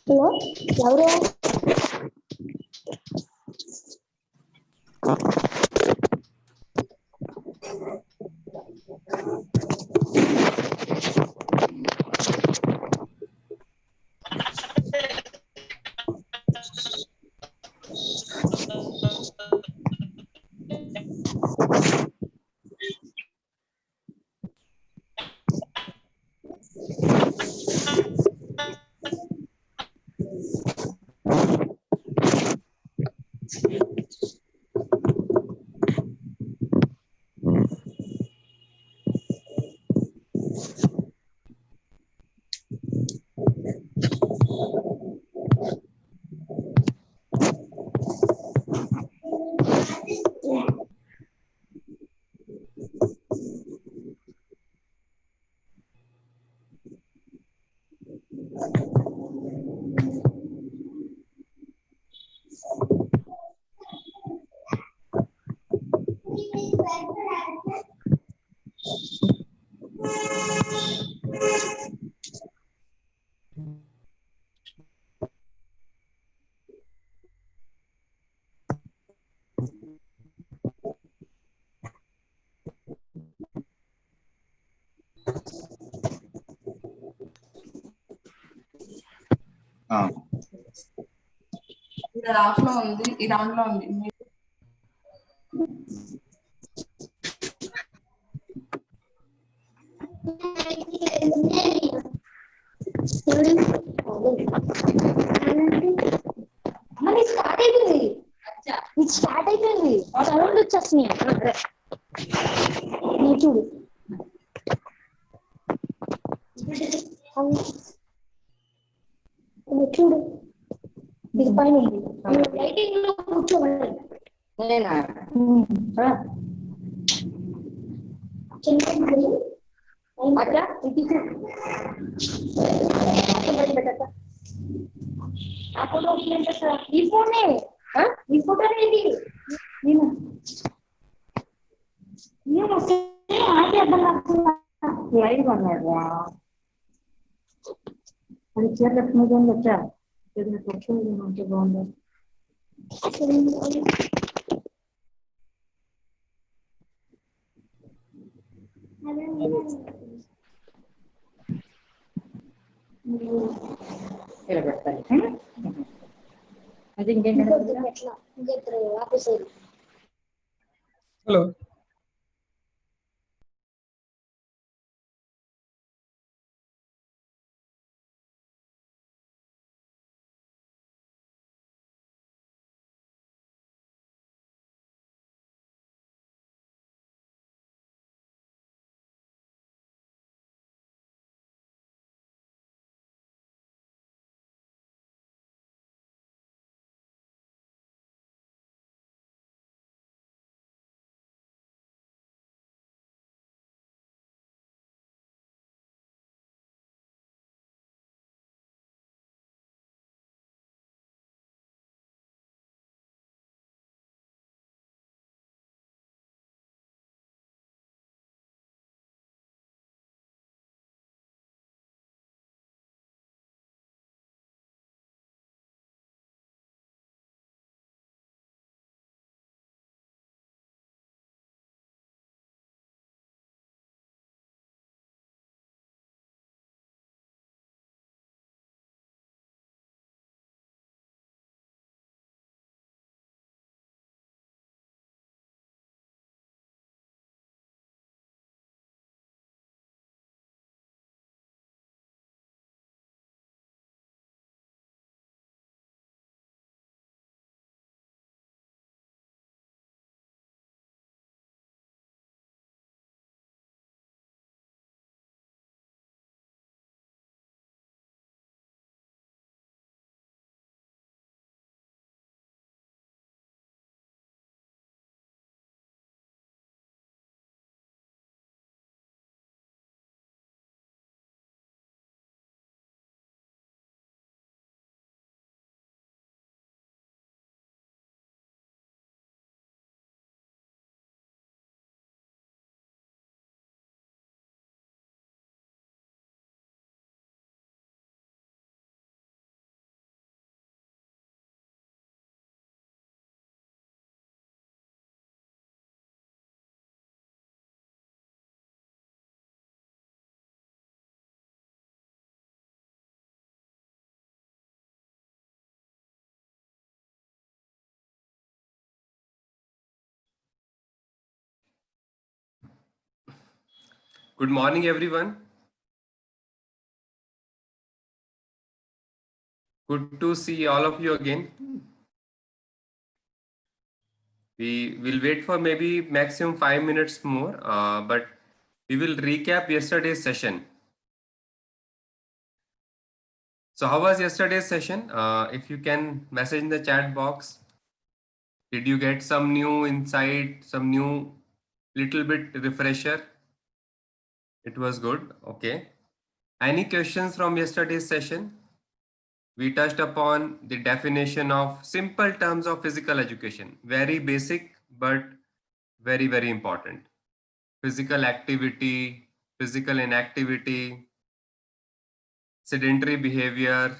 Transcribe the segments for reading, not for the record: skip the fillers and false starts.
Hello ఎవరు ఇది of లో ఉంది, ఇది ఆన్ లో ఉంది. స్టార్ట్ అయిపోయింది, ఇది స్టార్ట్ అయిపోయింది, సౌండ్ వచ్చేస్తున్నాయి. చూడు చూడు ఇది పైన ఉంది, లైటింగ్ లో కూర్చోవాలి. ఈ ఫోనే ఈ ఫోటో ఏంటి లైవ్ అన్నాడు. అది చీరలక్ష్మి వచ్చా మంచి బాగుంది. అది ఇంకేంటి hello Good morning, everyone. Good to see all of you again. We will wait for maybe maximum 5 minutes more, but we will recap yesterday's session. So how was yesterday's session? If you can message in the chat box, did you get some new insight, some new little bit refresher? It was good. Okay. Any questions from yesterday's session? We touched upon the definition of simple terms of physical education. Very basic, but very, very important. Physical activity, physical inactivity, sedentary behavior,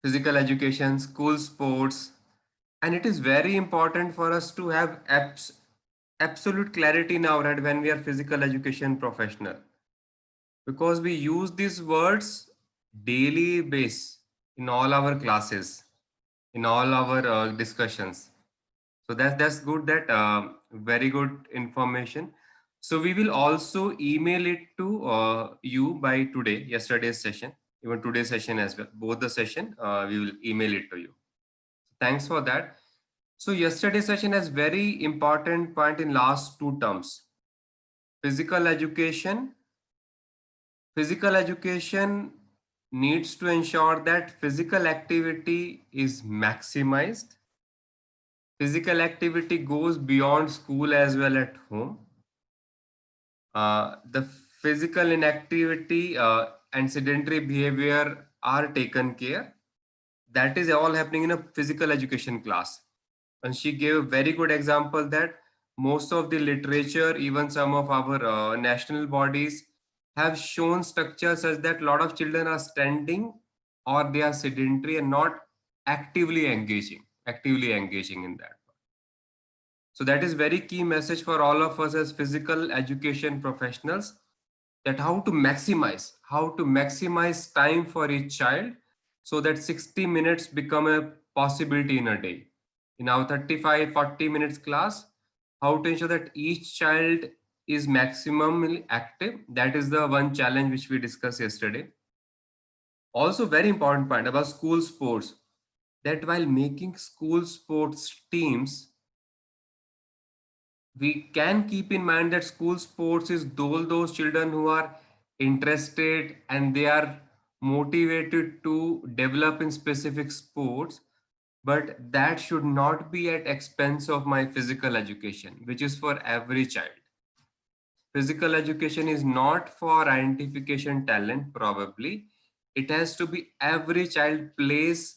physical education, school sports. And it is very important for us to have absolute clarity in our head when we are physical education professional, because we use these words daily base in all our classes, in all our discussions. So that's good. That very good information. So we will also email it to you by today, yesterday's session, even today's session as well. Both the session we will email it to you. Thanks for that. So yesterday's session has very important point in last two terms. Physical education. Physical education needs to ensure that physical activity is maximized. Physical activity goes beyond school as well at home. The physical inactivity and sedentary behavior are taken care. That is all happening in a physical education class. And she gave a very good example that most of the literature, even some of our national bodies, have shown structures such that a lot of children are standing or they are sedentary and not actively engaging in that. So that is very key message for all of us as physical education professionals, that how to maximize time for each child so that 60 minutes become a possibility in a day. In our 35-40 minutes class, how to ensure that each child is maximally active. That is the one challenge which we discussed yesterday. Also very important point about school sports, that while making school sports teams, we can keep in mind that school sports is those children who are interested and they are motivated to develop in specific sports, but that should not be at expense of my physical education, which is for every child. Physical education is not for identification talent, probably. It has to be every child plays,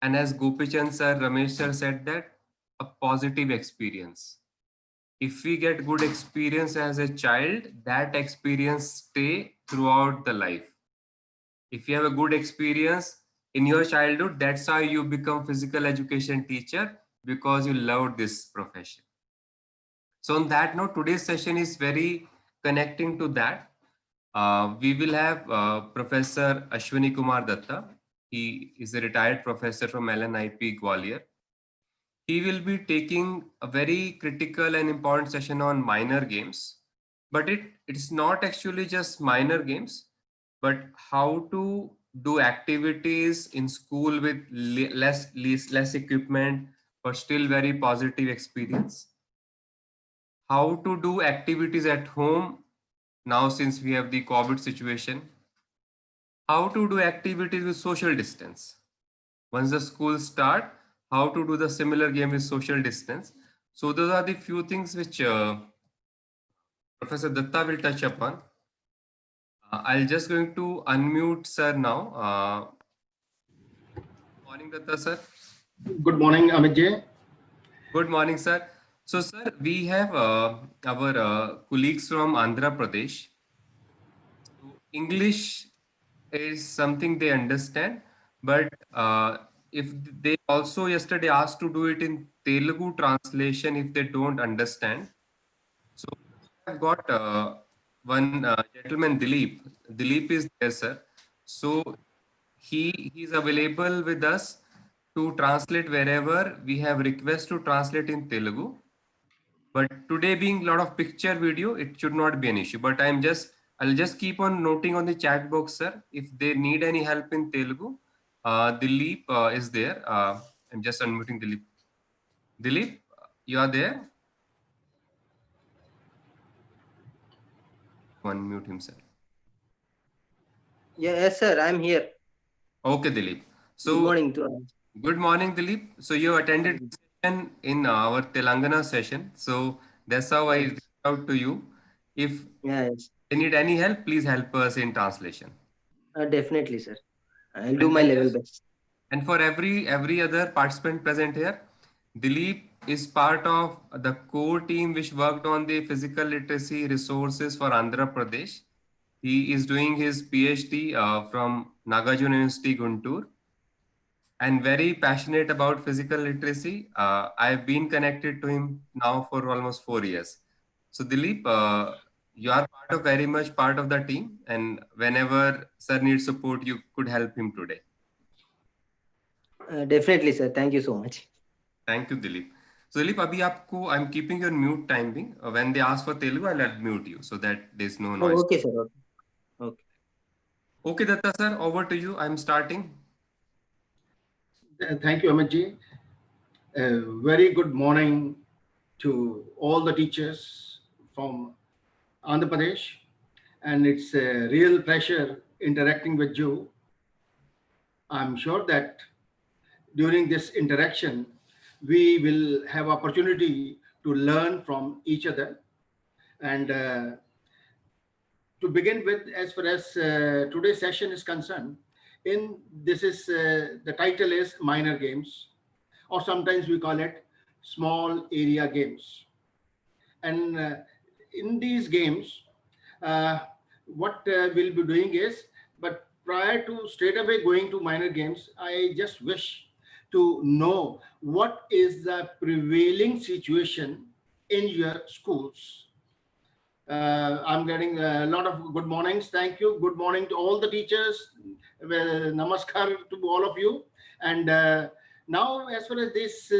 and as Gopichand sir, Ramesh sir said, that a positive experience. If we get good experience as a child, that experience stay throughout the life. If you have a good experience in your childhood, that's how you become physical education teacher, because you loved this profession. So on that note, today's session is very connecting to that. We will have Professor Ashwini Kumar Datta. He is a retired professor from LNIP Gwalior. He will be taking a very critical and important session on minor games, but it's not actually just minor games, but how to do activities in school with less equipment, but still very positive experience. How to do activities at home now since we have the COVID situation. How to do activities with social distance. Once the school start, how to do the similar game with social distance. So those are the few things which Professor Datta will touch upon. I'll just going to unmute sir now. Morning Datta sir. Good morning, Amit. Good morning sir. So sir, we have our colleagues from Andhra Pradesh. So English is something they understand, but if they also yesterday asked to do it in Telugu translation if they don't understand. So I've got one gentleman, Dilip. Dilip is there, sir. So he's available with us to translate wherever we have request to translate in Telugu. But today being a lot of picture video, it should not be an issue. But I'll just keep on noting on the chat box, sir. If they need any help in Telugu, Dilip is there. I'm just unmuting Dilip. Dilip, you are there? Unmute himself. Yes, sir. I'm here. Okay, Dilip. So Good morning to all. good morning, Dilip. So you attended session in our Telangana session. So that's how I Yes. reached out to you. If Yes. they need any help, please help us in translation. Definitely, sir. I'll do my level best. And for every other participant present here, Dilip is part of the core team which worked on the physical literacy resources for Andhra Pradesh. He is doing his PhD from Nagarjuna University, Guntur, and very passionate about physical literacy. I've been connected to him now for almost 4 years. So Dilip, you are very much part of the team, and whenever sir needs support, you could help him today. Definitely, sir. Thank you so much. Thank you, Dilip. So Dilip, abhi aapko, I'm keeping your mute timing. When they ask for Telugu, I'll unmute you so that there's no noise. Okay, sir. Okay. Okay. Okay, Datta sir, over to you. I'm starting. Thank you, Amit. Very good morning to all the teachers from Andhra Pradesh, and it's a real pleasure interacting with you. I'm sure that during this interaction, we will have opportunity to learn from each other. And to begin with, as far as today's session is concerned, the title is minor games, or sometimes we call it small area games. And in these games, what we'll be doing is, but prior to straight away going to minor games, I just wish to know what is the prevailing situation in your schools. I'm getting a lot of good mornings. Thank you. Good morning to all the teachers. Namaskar to all of you. And now, as far as this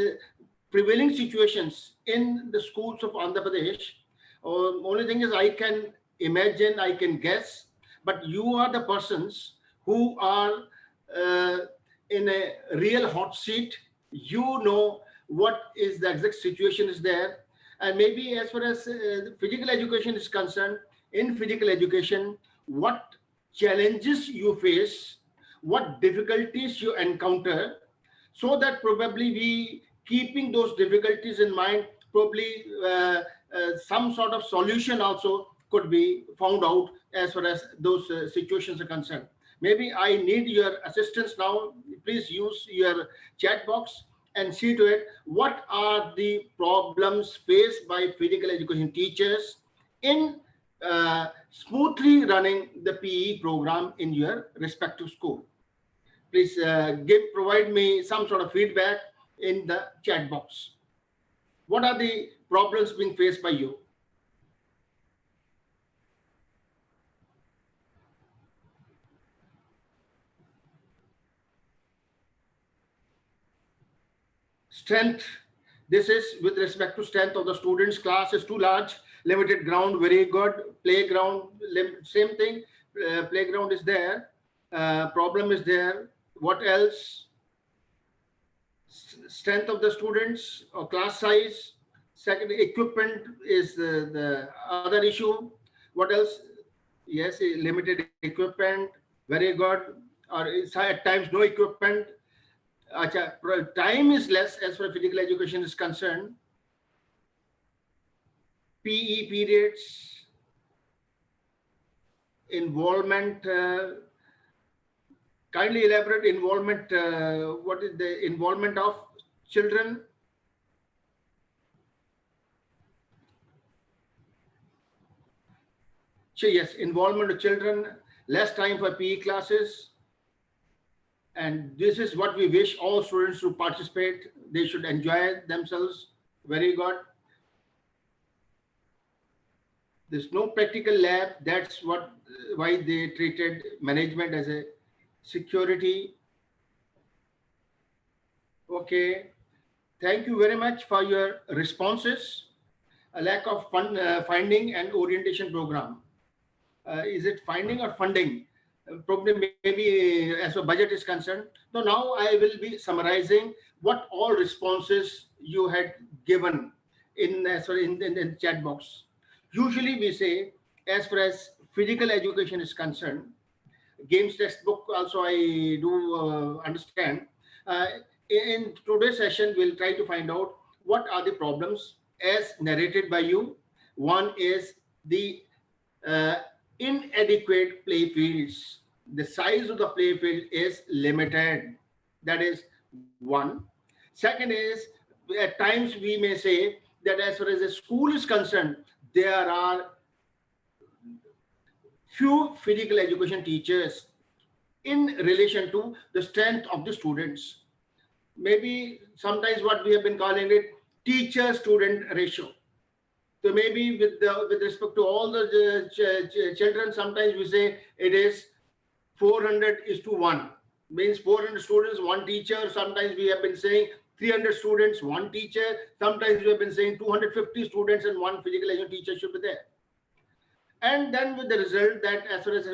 prevailing situations in the schools of Andhra Pradesh, only thing is I can imagine, I can guess, but you are the persons who are uh, in a real hot seat. You know what is the exact situation is there. And maybe as far as physical education is concerned, in physical education, what challenges you face, what difficulties you encounter, so that probably we keeping those difficulties in mind, probably some sort of solution also could be found out as far as those situations are concerned. Maybe I need your assistance now. Please use your chat box and see to it what are the problems faced by physical education teachers in smoothly running the PE program in your respective school. Please provide me some sort of feedback in the chat box. What are the problems being faced by you? Strength. This is with respect to strength of the students. Class is too large. Limited ground, very good. Playground, same thing. Playground is there. Problem is there. What else? Strength of the students or class size. Second, equipment is the other issue. What else? Yes, limited equipment. Very good. Or at times no equipment. Time is less as far as physical education is concerned. PE periods, involvement. Kindly elaborate involvement. What is the involvement of children? So yes, involvement of children, less time for PE classes. And this is what we wish all students to participate. They should enjoy themselves. Very good. There's no practical lab. That's why they treated management as a security. Okay. Thank you very much for your responses. a lack of finding and orientation program. Is it finding or funding? Probably maybe as a budget is concerned. So now I will be summarizing what all responses you had given in the chat box. Usually we say, as far as physical education is concerned, games textbook also I do understand. Uh, in today's session, we'll try to find out what are the problems as narrated by you. One is the uh, inadequate play fields. The size of the play field is limited. That is one. Second is, at times we may say that as far as the school is concerned, there are few physical education teachers in relation to the strength of the students. Maybe sometimes what we have been calling it teacher-student ratio. So maybe with respect to all the children, sometimes we say it is 400 is to 1. Means 400 students, one teacher. Sometimes we have been saying 300 students, one teacher. Sometimes we have been saying 250 students and one physical education teacher should be there. And then with the result that as far as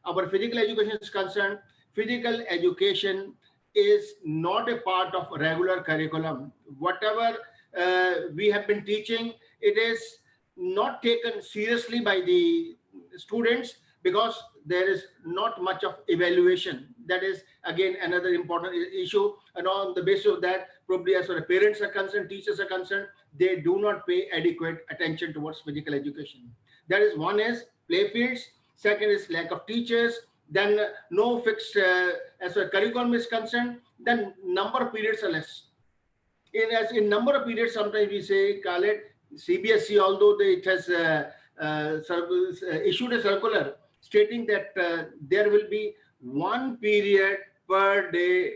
our physical education is concerned, physical education is not a part of regular curriculum. Whatever we have been teaching, it is not taken seriously by the students because there is not much of evaluation. That is again another important issue. And on the basis of that, probably as far as parents are concerned, teachers are concerned, they do not pay adequate attention towards physical education. That is, one is play fields, second is lack of teachers, then no fixed as far as curriculum is concerned, then number of periods are less. In number of periods, sometimes we say call it CBSE, although it has issued a circular stating that there will be one period per day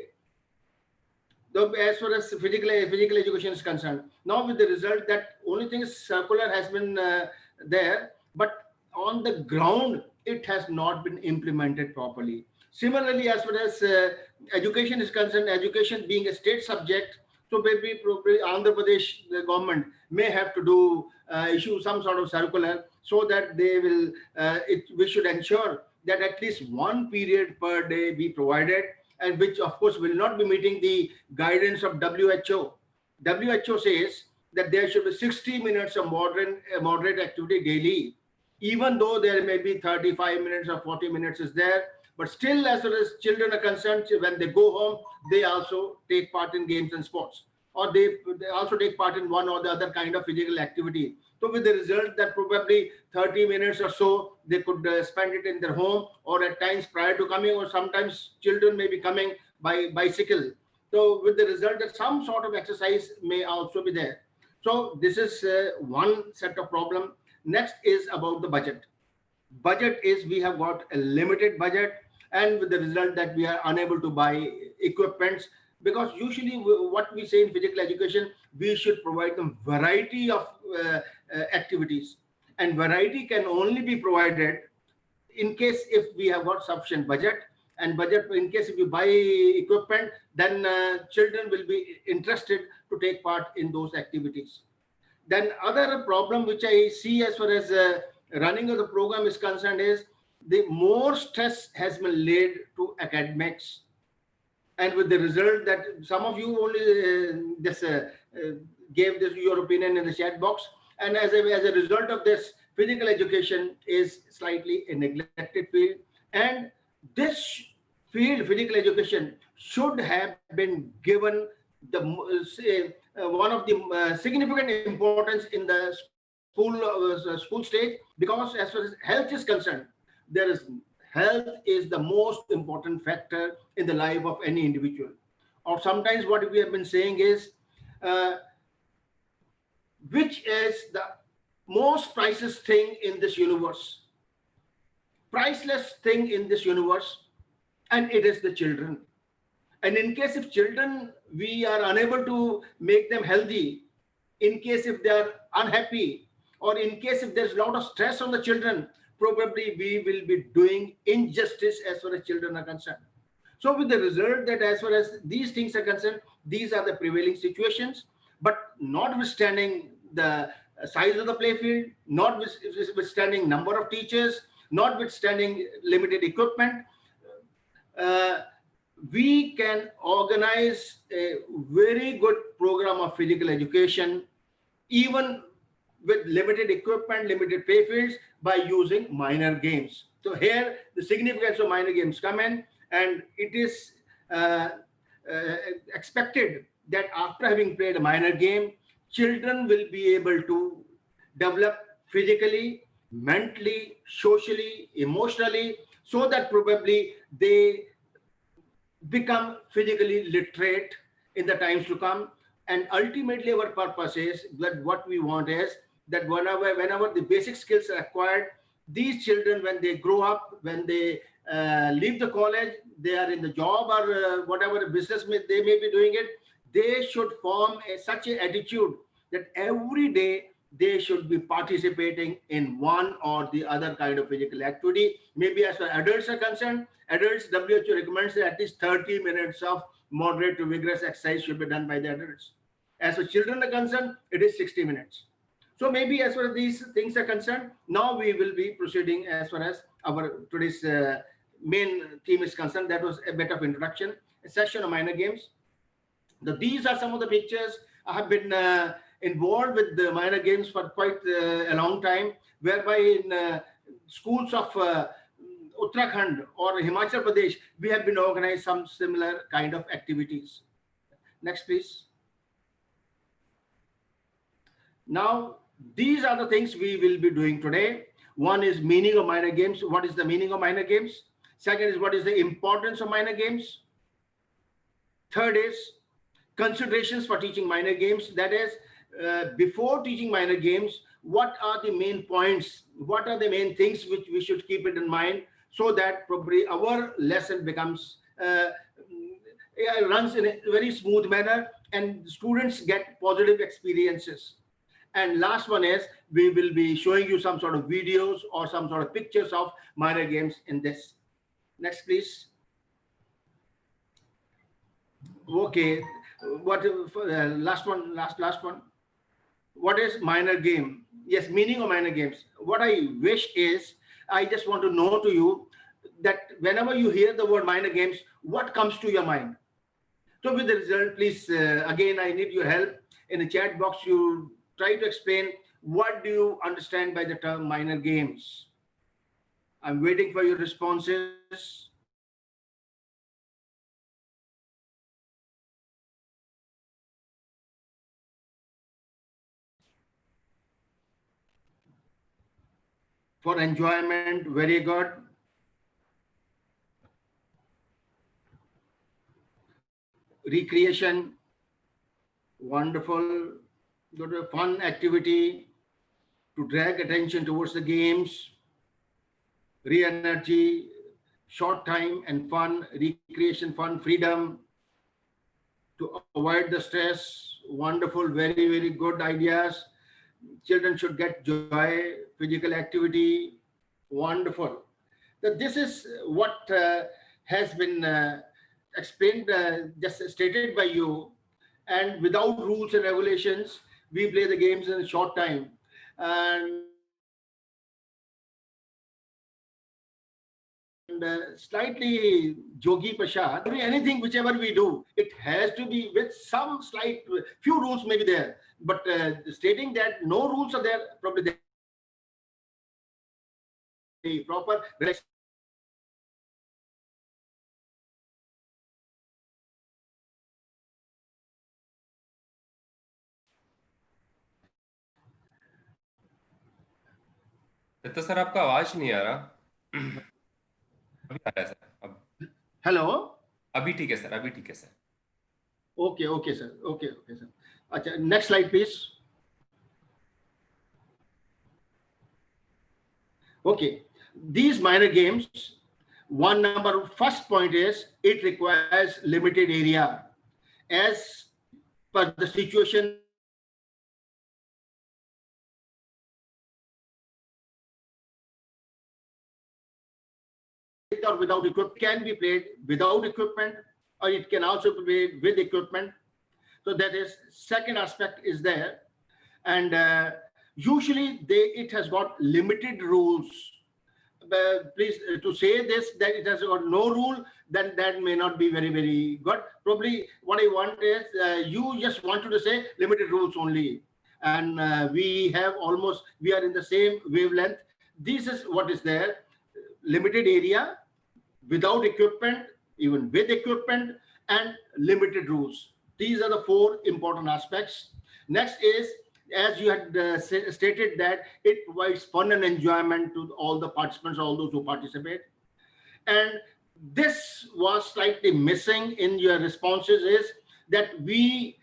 as far as physical education is concerned. Now with the result that only thing is circular has been there, but on the ground it has not been implemented properly. Similarly, as far as education is concerned, education being a state subject, so maybe probably Andhra Pradesh, the government may have to do issue some sort of circular so that they will. We should ensure that at least one period per day be provided, and which of course will not be meeting the guidance of WHO. WHO says that there should be 60 minutes of moderate activity daily, even though there may be 35 minutes or 40 minutes is there. But still, as far as children are concerned, when they go home, they also take part in games and sports, or they also take part in one or the other kind of physical activity. So with the result that probably 30 minutes or so, they could spend it in their home, or at times prior to coming, or sometimes children may be coming by bicycle. So with the result that some sort of exercise may also be there. So this is one set of problem. Next is about the budget. Budget is we have got a limited budget, and with the result that we are unable to buy equipments, because usually what we say in physical education, we should provide them variety of activities, and variety can only be provided in case if we have got sufficient budget. And budget, in case if you buy equipment, then children will be interested to take part in those activities. Then other problem which I see as far as running of the program is concerned is the more stress has been laid to academics, and with the result that some of you only gave this your opinion in the chat box, and as a result of this, physical education is slightly a neglected field, and this field, physical education, should have been given the one of the significant importance in the school stage, because as far as health is concerned, there is health is the most important factor in the life of any individual. Or sometimes what we have been saying is uh, which is the most priceless thing in this universe, priceless thing in this universe, and it is the children. And in case if children, we are unable to make them healthy, in case if they are unhappy, or in case if there's a lot of stress on the children, probably we will be doing injustice as far as children are concerned. So with the result that as far as these things are concerned, these are the prevailing situations. But notwithstanding the size of the playfield, notwithstanding number of teachers, notwithstanding limited equipment, we can organize a very good program of physical education, even with limited equipment, limited playfields, by using minor games. So here the significance of minor games come in, and it is expected that after having played a minor game, children will be able to develop physically, mentally, socially, emotionally, so that probably they become physically literate in the times to come. And ultimately our purpose is that what we want is that whenever the basic skills are acquired, these children, when they grow up, when they leave the college, they are in the job or whatever business they may be doing it, they should form such an attitude that every day they should be participating in one or the other kind of physical activity. Maybe as far as adults are concerned, adults, WHO recommends that at least 30 minutes of moderate to vigorous exercise should be done by the adults. As for children are concerned, it is 60 minutes. So maybe as far as these things are concerned, now we will be proceeding as far as our today's main theme is concerned. That was a bit of introduction, a session of minor games. These are some of the pictures. I have been involved with the minor games for quite a long time, whereby in schools of Uttarakhand or Himachal Pradesh, we have been organized some similar kind of activities. Next, please. Now, these are the things we will be doing today. One is meaning of minor games. What is the meaning of minor games? Second is what is the importance of minor games? Third is considerations for teaching minor games. That is, before teaching minor games, what are the main points? What are the main things which we should keep it in mind, so that probably our lesson becomes runs in a very smooth manner and students get positive experiences. And last one is we will be showing you some sort of videos or some sort of pictures of minor games in this. Next, please. Okay, what last one? What is minor game? Yes, meaning of minor games. What I wish is, I just want to know to you that whenever you hear the word minor games, what comes to your mind? So with the result, please, again, I need your help. In the chat box, you try to explain what do you understand by the term minor games. I'm waiting for your responses. For enjoyment, very good. Recreation, wonderful. Good, fun activity to drag attention towards the games. Re-energy, short time and fun, recreation, fun, freedom, to avoid the stress. Wonderful, very, very good ideas. Children should get joy, physical activity. Wonderful. This is what has been explained, just stated by you. And without rules and regulations, we play the games in a short time. And slightly Jogi Prashad, anything whichever we do, it has to be with some slight, few rules may be there, but stating that no rules are there, probably the proper relaxation. Datta sir आपका आवाज नहीं आ रहा. अभी आ रहा है sir. अब hello, अभी ठीक है सर. अभी ठीक है sir. Okay okay sir. Okay okay sir. अच्छा, next slide please. Okay, these minor games, first point is it requires limited area as per the situation. Or without equipment, can be played without equipment, or it can also be played with equipment. So that is second aspect is there. And Usually it has got limited rules. Please, to say this that it has got no rule, then that may not be very good. Probably what I want is you just wanted to say limited rules only, and we are in the same wavelength. This is what is there: limited area, without equipment, even with equipment, and limited rules. These are the four important aspects. Next is, as you had stated, that it provides fun and enjoyment to all the participants, all those who participate. And this was slightly missing in your responses, is that we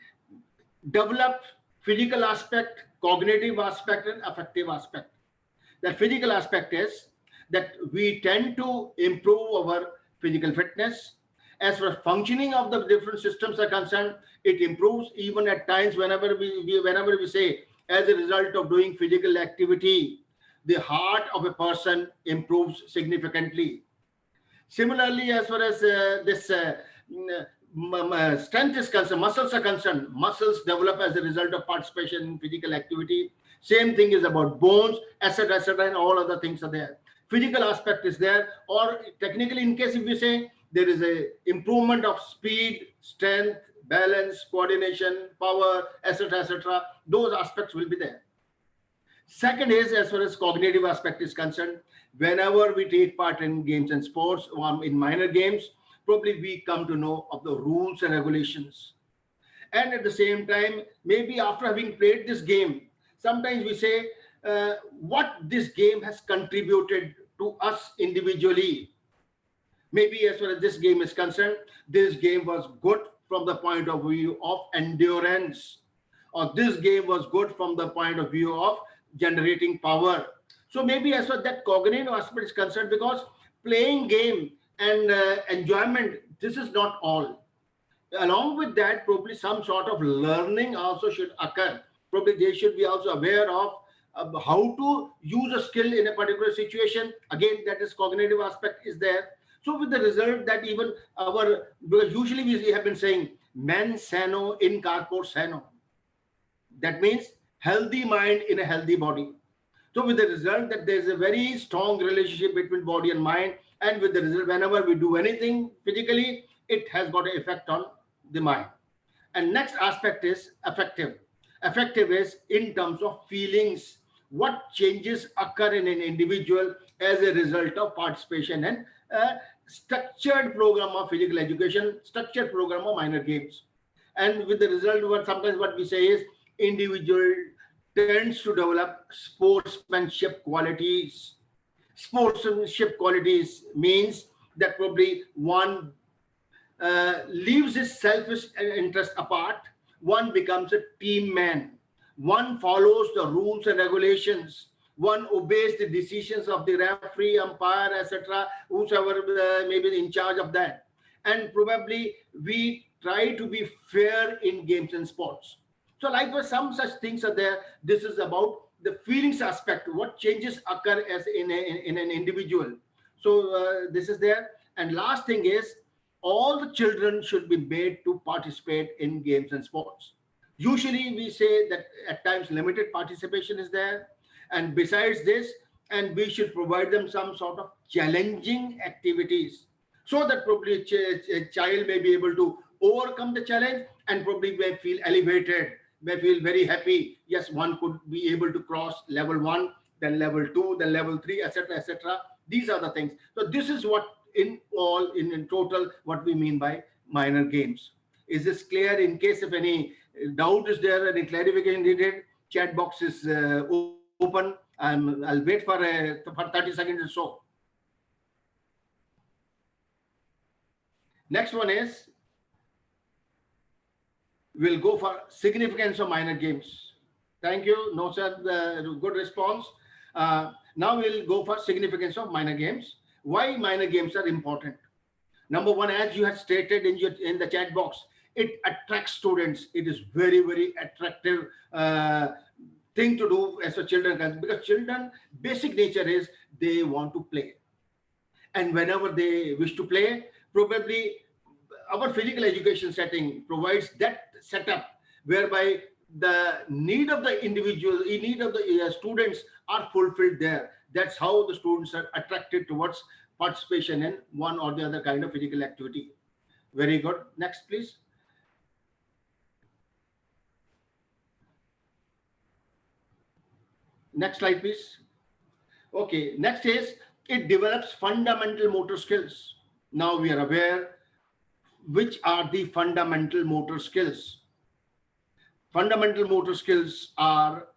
developed physical aspect, cognitive aspect, and affective aspect. The physical aspect is that we tend to improve our physical fitness. As far as functioning of the different systems are concerned, it improves even at times whenever we say, as a result of doing physical activity, the heart of a person improves significantly. Similarly, as far as this strength is concerned, muscles are concerned, muscles develop as a result of participation in physical activity. Same thing is about bones, etc., and all other things are there. Physical aspect is there, or technically, in case if we say there is a improvement of speed, strength, balance, coordination, power, etc., those aspects will be there. Second is, as far as cognitive aspect is concerned, whenever we take part in games and sports, or in minor games, probably we come to know of the rules and regulations. And at the same time, maybe after having played this game, sometimes we say what this game has contributed to us individually. Maybe as far as this game is concerned, this game was good from the point of view of endurance, or this game was good from the point of view of generating power. So maybe as far as that cognitive aspect is concerned, because playing game and enjoyment, this is not all. Along with that, probably some sort of learning also should occur. Probably they should be also aware of how to use a skill in a particular situation. Again, that is cognitive aspect is there. So with the result that even because usually we have been saying mens sano in corpore sano. That means healthy mind in a healthy body. So with the result that there is a very strong relationship between body and mind, and with the result, whenever we do anything physically, it has got an effect on the mind. And next aspect is affective. Affective is in terms of feelings, what changes occur in an individual as a result of participation in a structured program of physical education, structured program of minor games. And with the result, sometimes what we say is individual tends to develop sportsmanship qualities. Sportsmanship qualities means that probably one leaves his selfish interest apart, one becomes a team man, one follows the rules and regulations, one obeys the decisions of the referee, umpire, etc., whosoever may be in charge of that. And probably we try to be fair in games and sports. So likewise, some such things are there. This is about the feelings aspect, what changes occur as in an individual. So this is there. And last thing is, all the children should be made to participate in games and sports. Usually we say that at times limited participation is there. And besides this, and we should provide them some sort of challenging activities, so that probably a child may be able to overcome the challenge and probably may feel elevated, may feel very happy. Yes, one could be able to cross level 1, then level 2, then level 3, etc., etc. These are the things. So this is what in total what we mean by minor games. Is this clear? In case if any doubt is there, any clarification needed, chat box is open. I'll wait for 30 seconds or so. Next one is, we'll go for significance of minor games. Thank you. No, sir. Good response. Now we'll go for significance of minor games. Why minor games are important? Number one, as you have stated in the chat box, it attracts students. It is very attractive thing to do as a children, because children basic nature is they want to play, and whenever they wish to play, probably our physical education setting provides that setup whereby the need of the individual, the need of the students are fulfilled there. That's how the students are attracted towards participation in one or the other kind of physical activity. Very good. Next, please. Next slide, please. Okay, next is it develops fundamental motor skills. Now we are aware which are the fundamental motor skills. Fundamental motor skills are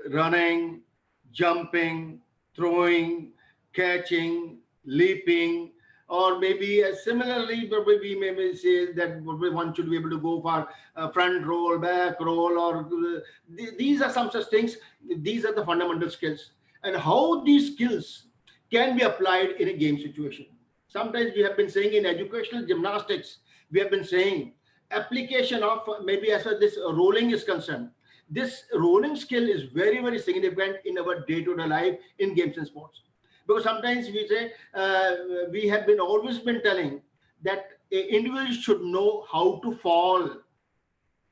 running, jumping, throwing, catching, leaping, or maybe similarly, we may say that one should be able to go for front roll, back roll, or these are some such things. These are the fundamental skills, and how these skills can be applied in a game situation. Sometimes we have been saying in educational gymnastics, we have been saying application of maybe as far as this rolling is concerned. This rolling skill is very, very significant in our day-to-day life in games and sports. Because sometimes we say, we have been always been telling that an individual should know how to fall.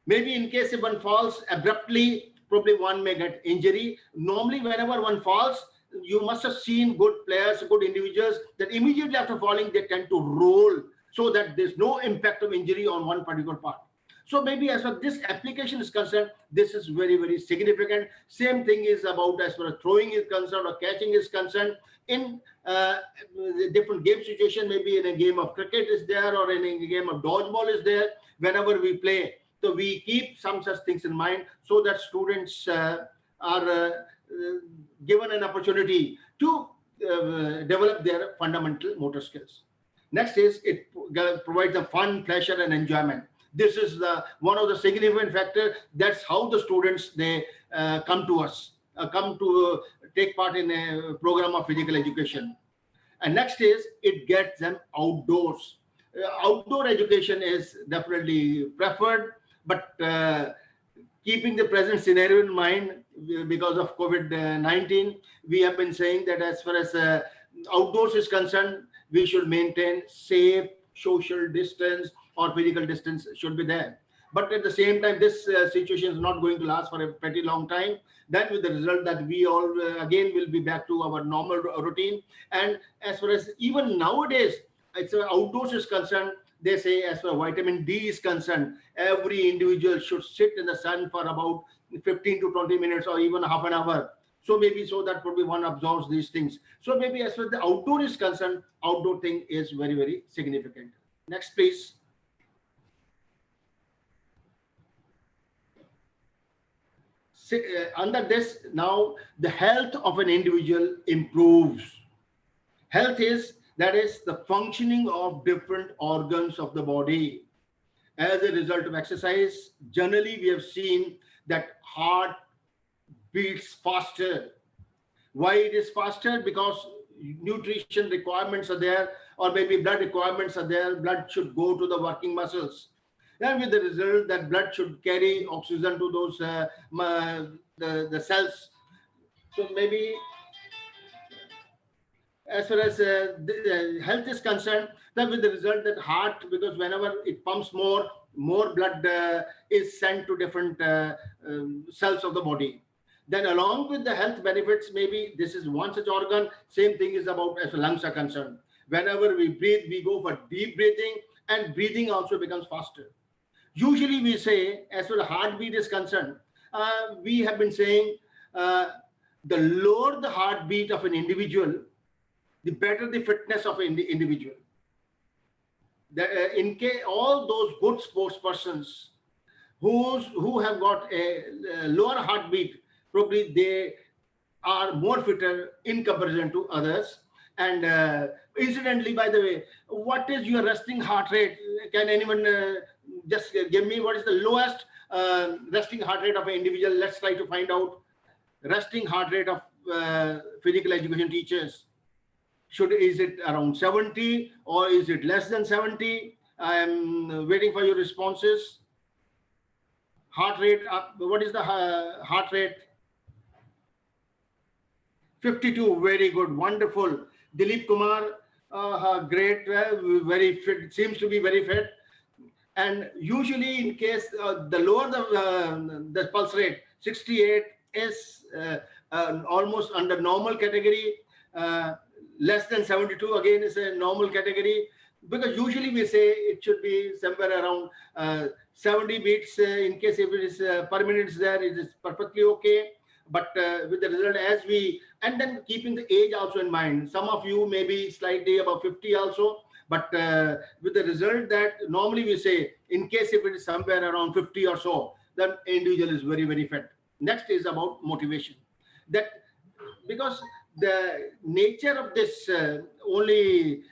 Maybe in case if one falls abruptly, probably one may get injury. Normally, whenever one falls, you must have seen good players, good individuals that immediately after falling, they tend to roll so that there's no impact of injury on one particular part. So maybe as far as this application is concerned, this is very, very significant. Same thing is about as far as throwing is concerned or catching is concerned. In different game situation, maybe in a game of cricket is there or in a game of dodgeball is there. Whenever we play, so we keep some such things in mind so that students are given an opportunity to develop their fundamental motor skills. Next is it provides the fun, pleasure, and enjoyment. This is the one of the significant factor. That's how the students they come to us, come to take part in a program of physical education. And next is it gets them outdoors. Outdoor education is definitely preferred, but keeping the present scenario in mind, because of COVID-19, we have been saying that as far as outdoors is concerned, we should maintain safe social distance or physical distance should be there. But at the same time, this situation is not going to last for a pretty long time. Then with the result that we all again will be back to our normal routine. And as far as even nowadays, it's outdoors is concerned, they say as far as vitamin D is concerned, every individual should sit in the sun for about 15 to 20 minutes or even half an hour. So maybe so that probably one absorbs these things. So maybe as far as the outdoor is concerned, outdoor thing is very, very significant. Next, please. Under this, now the health of an individual improves. Health is, that is the functioning of different organs of the body. As a result of exercise, generally we have seen that heart beats faster. Why it is faster? Because nutrition requirements are there, or maybe blood requirements are there. Blood should go to the working muscles. And with the result that blood should carry oxygen to those the cells. So maybe as far as health is concerned, that with the result that heart, because whenever it pumps more blood is sent to different cells of the body. Then along with the health benefits, maybe this is one such organ. Same thing is about as lungs are concerned. Whenever we breathe, we go for deep breathing, and breathing also becomes faster. Usually we say, as far as heartbeat is concerned, we have been saying the lower the heartbeat of an individual, the better the fitness of an individual. In case all those good sports persons who have got a lower heartbeat, probably they are more fitter in comparison to others. And incidentally, by the way, what is your resting heart rate? Can anyone just give me what is the lowest resting heart rate of an individual? Let's try to find out resting heart rate of physical education teachers. Is it around 70 or is it less than 70? I am waiting for your responses. Heart rate, what is the heart rate? 52, very good, wonderful. Dilip Kumar, great, very fit, seems to be very fit. And usually in case the lower the pulse rate, 68 is almost under normal category. uh, Less than 72 again is a normal category, because usually we say it should be somewhere around 70 beats. In case if it is per minute is there, it is perfectly okay. But with the result, as we, and then keeping the age also in mind, some of you may be slightly above 50 also, but with the result that normally we say, in case if it is somewhere around 50 or so, then individual is very, very fit. Next is about motivation. That because the nature of this only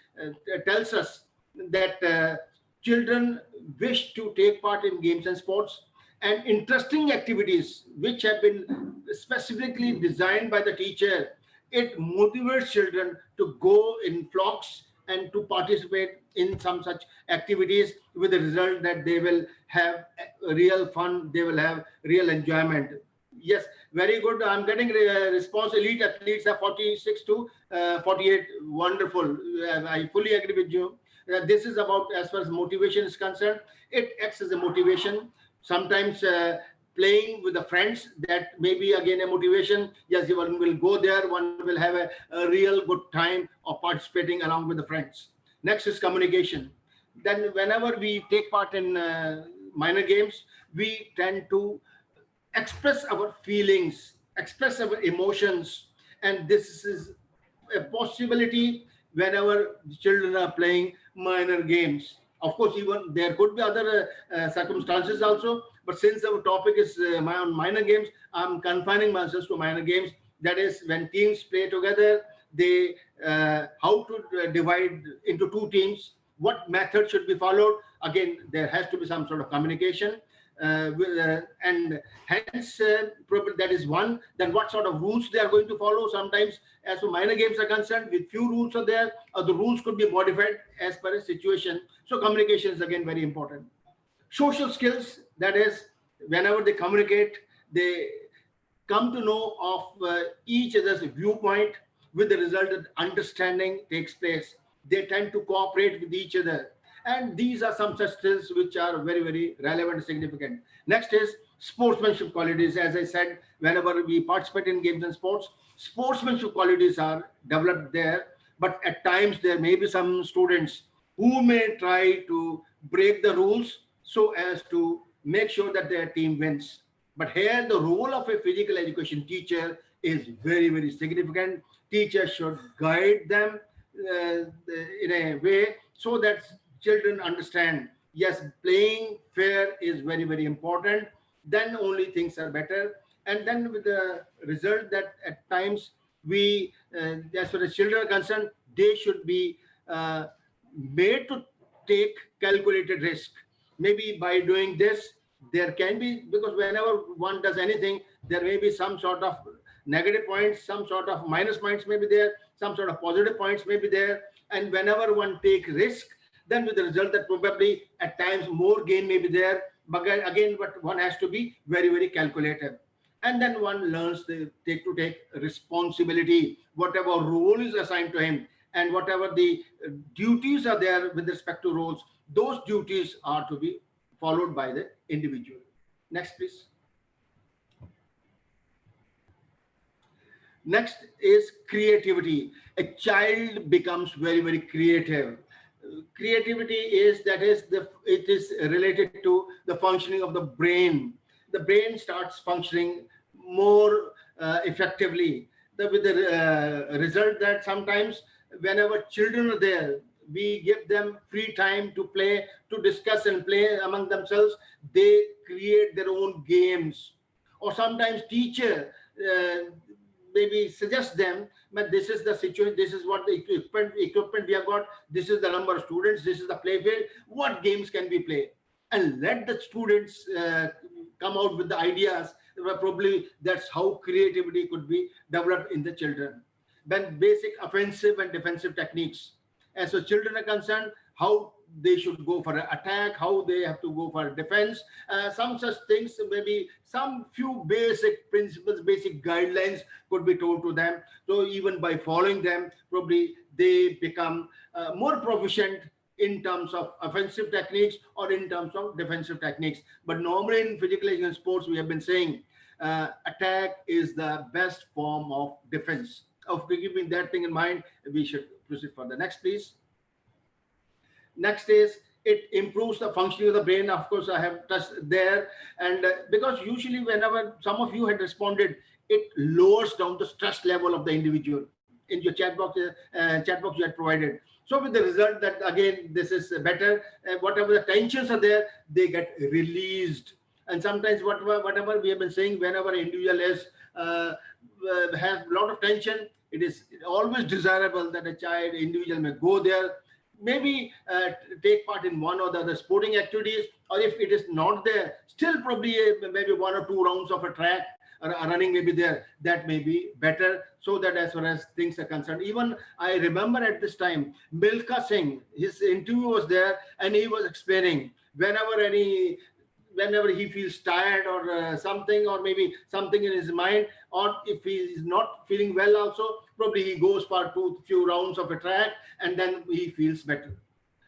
tells us that children wish to take part in games and sports and interesting activities which have been specifically designed by the teacher. It motivates children to go in flocks and to participate in some such activities, with the result that they will have real fun, they will have real enjoyment. Yes, very good. I'm getting response. Elite athletes are 46 to 48. Wonderful. I fully agree with you. This is about, as far as motivation is concerned, it acts as a motivation. Sometimes playing with the friends, that may be again a motivation. Yes, one will go there, one will have a real good time of participating along with the friends. Next is communication. Then whenever we take part in minor games, we tend to express our feelings, express our emotions, and this is a possibility whenever the children are playing minor games. Of course, even there could be other circumstances also, but since our topic is on minor games, I'm confining myself to minor games. That is, when teams play together, they how to divide into two teams, what method should be followed. Again, there has to be some sort of communication, and hence probably that is one. Then what sort of rules they are going to follow. Sometimes, as for minor games are concerned, with few rules are there, or the rules could be modified as per a situation. So communication is again very important. Social skills, that is, whenever they communicate, they come to know of each other's viewpoint, with the result that understanding takes place. They tend to cooperate with each other. And these are some such skills which are very, very relevant and significant. Next is sportsmanship qualities. As I said, whenever we participate in games and sports, sportsmanship qualities are developed there. But at times, there may be some students who may try to break the rules so as to make sure that their team wins. But here, the role of a physical education teacher is very, very significant. Teachers should guide them in a way so that children understand, yes, playing fair is very, very important. Then only things are better. And then with the result that at times we, as far as children are concerned, they should be made to take calculated risk. Maybe by doing this, there can be, because whenever one does anything, there may be some sort of negative points, some sort of minus points may be there, some sort of positive points may be there. And whenever one take risk, then with the result that probably at times more gain may be there. But again, but one has to be very, very calculated. And then one learns to take responsibility, whatever role is assigned to him, and whatever the duties are there with respect to roles, those duties are to be followed by the individual. Next, please. Next is creativity. A child becomes very, very creative. Creativity is, that is the, it is related to the functioning of the brain. The brain starts functioning more effectively. With the result that sometimes whenever children are there, we give them free time to play, to discuss and play among themselves. They create their own games. Or sometimes teacher maybe suggest them, but this is the situation, this is what the equipment we have got, this is the number of students, this is the play field, what games can we play? And let the students come out with the ideas. Probably that's how creativity could be developed in the children. Then basic offensive and defensive techniques. As the children are concerned, how they should go for an attack, how they have to go for defense, some such things, maybe some few basic principles, basic guidelines could be told to them. So even by following them, probably they become more proficient in terms of offensive techniques or in terms of defensive techniques. But normally in physical education sports, we have been saying attack is the best form of defense. Of keeping that thing in mind, we should proceed for the next, please. Next is it improves the functioning of the brain. Of course, I have touched there, and because usually whenever some of you had responded, it lowers down the stress level of the individual in your chat box you had provided. So with the result that again this is better, whatever the tensions are there, they get released. And sometimes whatever we have been saying, whenever an individual is has a lot of tension, it is always desirable that a child individual may go there, maybe take part in one or the other sporting activities, or if it is not there, still probably maybe 1 or 2 rounds of a track running may be there. That may be better, so that as far as things are concerned. Even I remember at this time, Milka Singh, his interview was there, and he was explaining whenever he feels tired or something, or maybe something in his mind, or if he is not feeling well also, probably he goes for few rounds of a track, and then he feels better.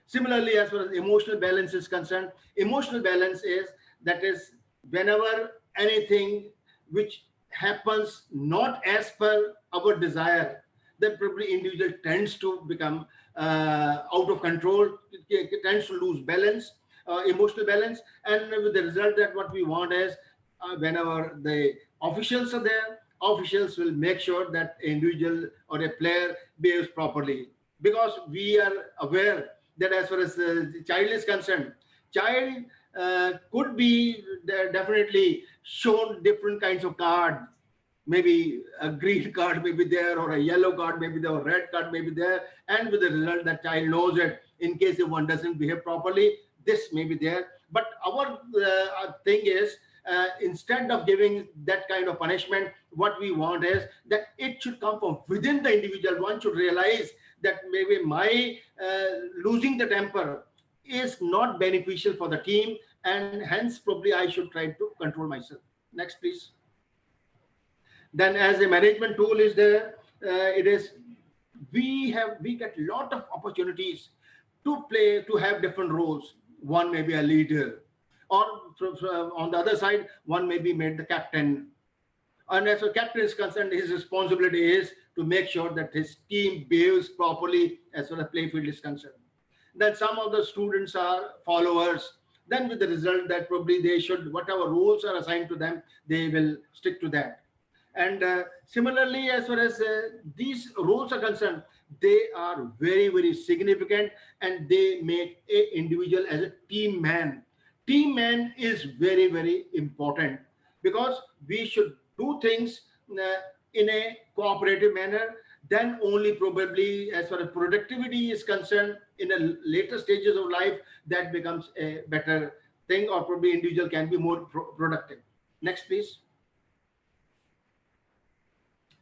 Similarly, as far as emotional balance is concerned, emotional balance is that is whenever anything which happens not as per our desire, then probably individual tends to become out of control, it tends to lose balance, emotional balance. And with the result that what we want is whenever the officials are there, officials will make sure that individual or a player behaves properly, because we are aware that as far as the child is concerned, child could be definitely shown different kinds of cards. Maybe a green card may be there, or a yellow card may be there, or red card may be there, and with the result that child knows it. In case if one doesn't behave properly, this may be there. But our thing is, instead of giving that kind of punishment, what we want is that it should come from within the individual. One should realize that maybe my losing the temper is not beneficial for the team, and hence probably I should try to control myself. Next, please. Then as a management tool is there, it is we get a lot of opportunities to play, to have different roles. One may be a leader, or on the other side, one may be made the captain. And as a captain is concerned, his responsibility is to make sure that his team behaves properly as far as playfield is concerned. Then some of the students are followers. Then with the result that probably they should, whatever rules are assigned to them, they will stick to that. And similarly, as far as these roles are concerned, they are very, very significant, and they make a individual as a team man. Team man is very, very important, because we should do things in a cooperative manner. Then only probably as far as productivity is concerned in the later stages of life, that becomes a better thing, or probably individual can be more productive. Next, please.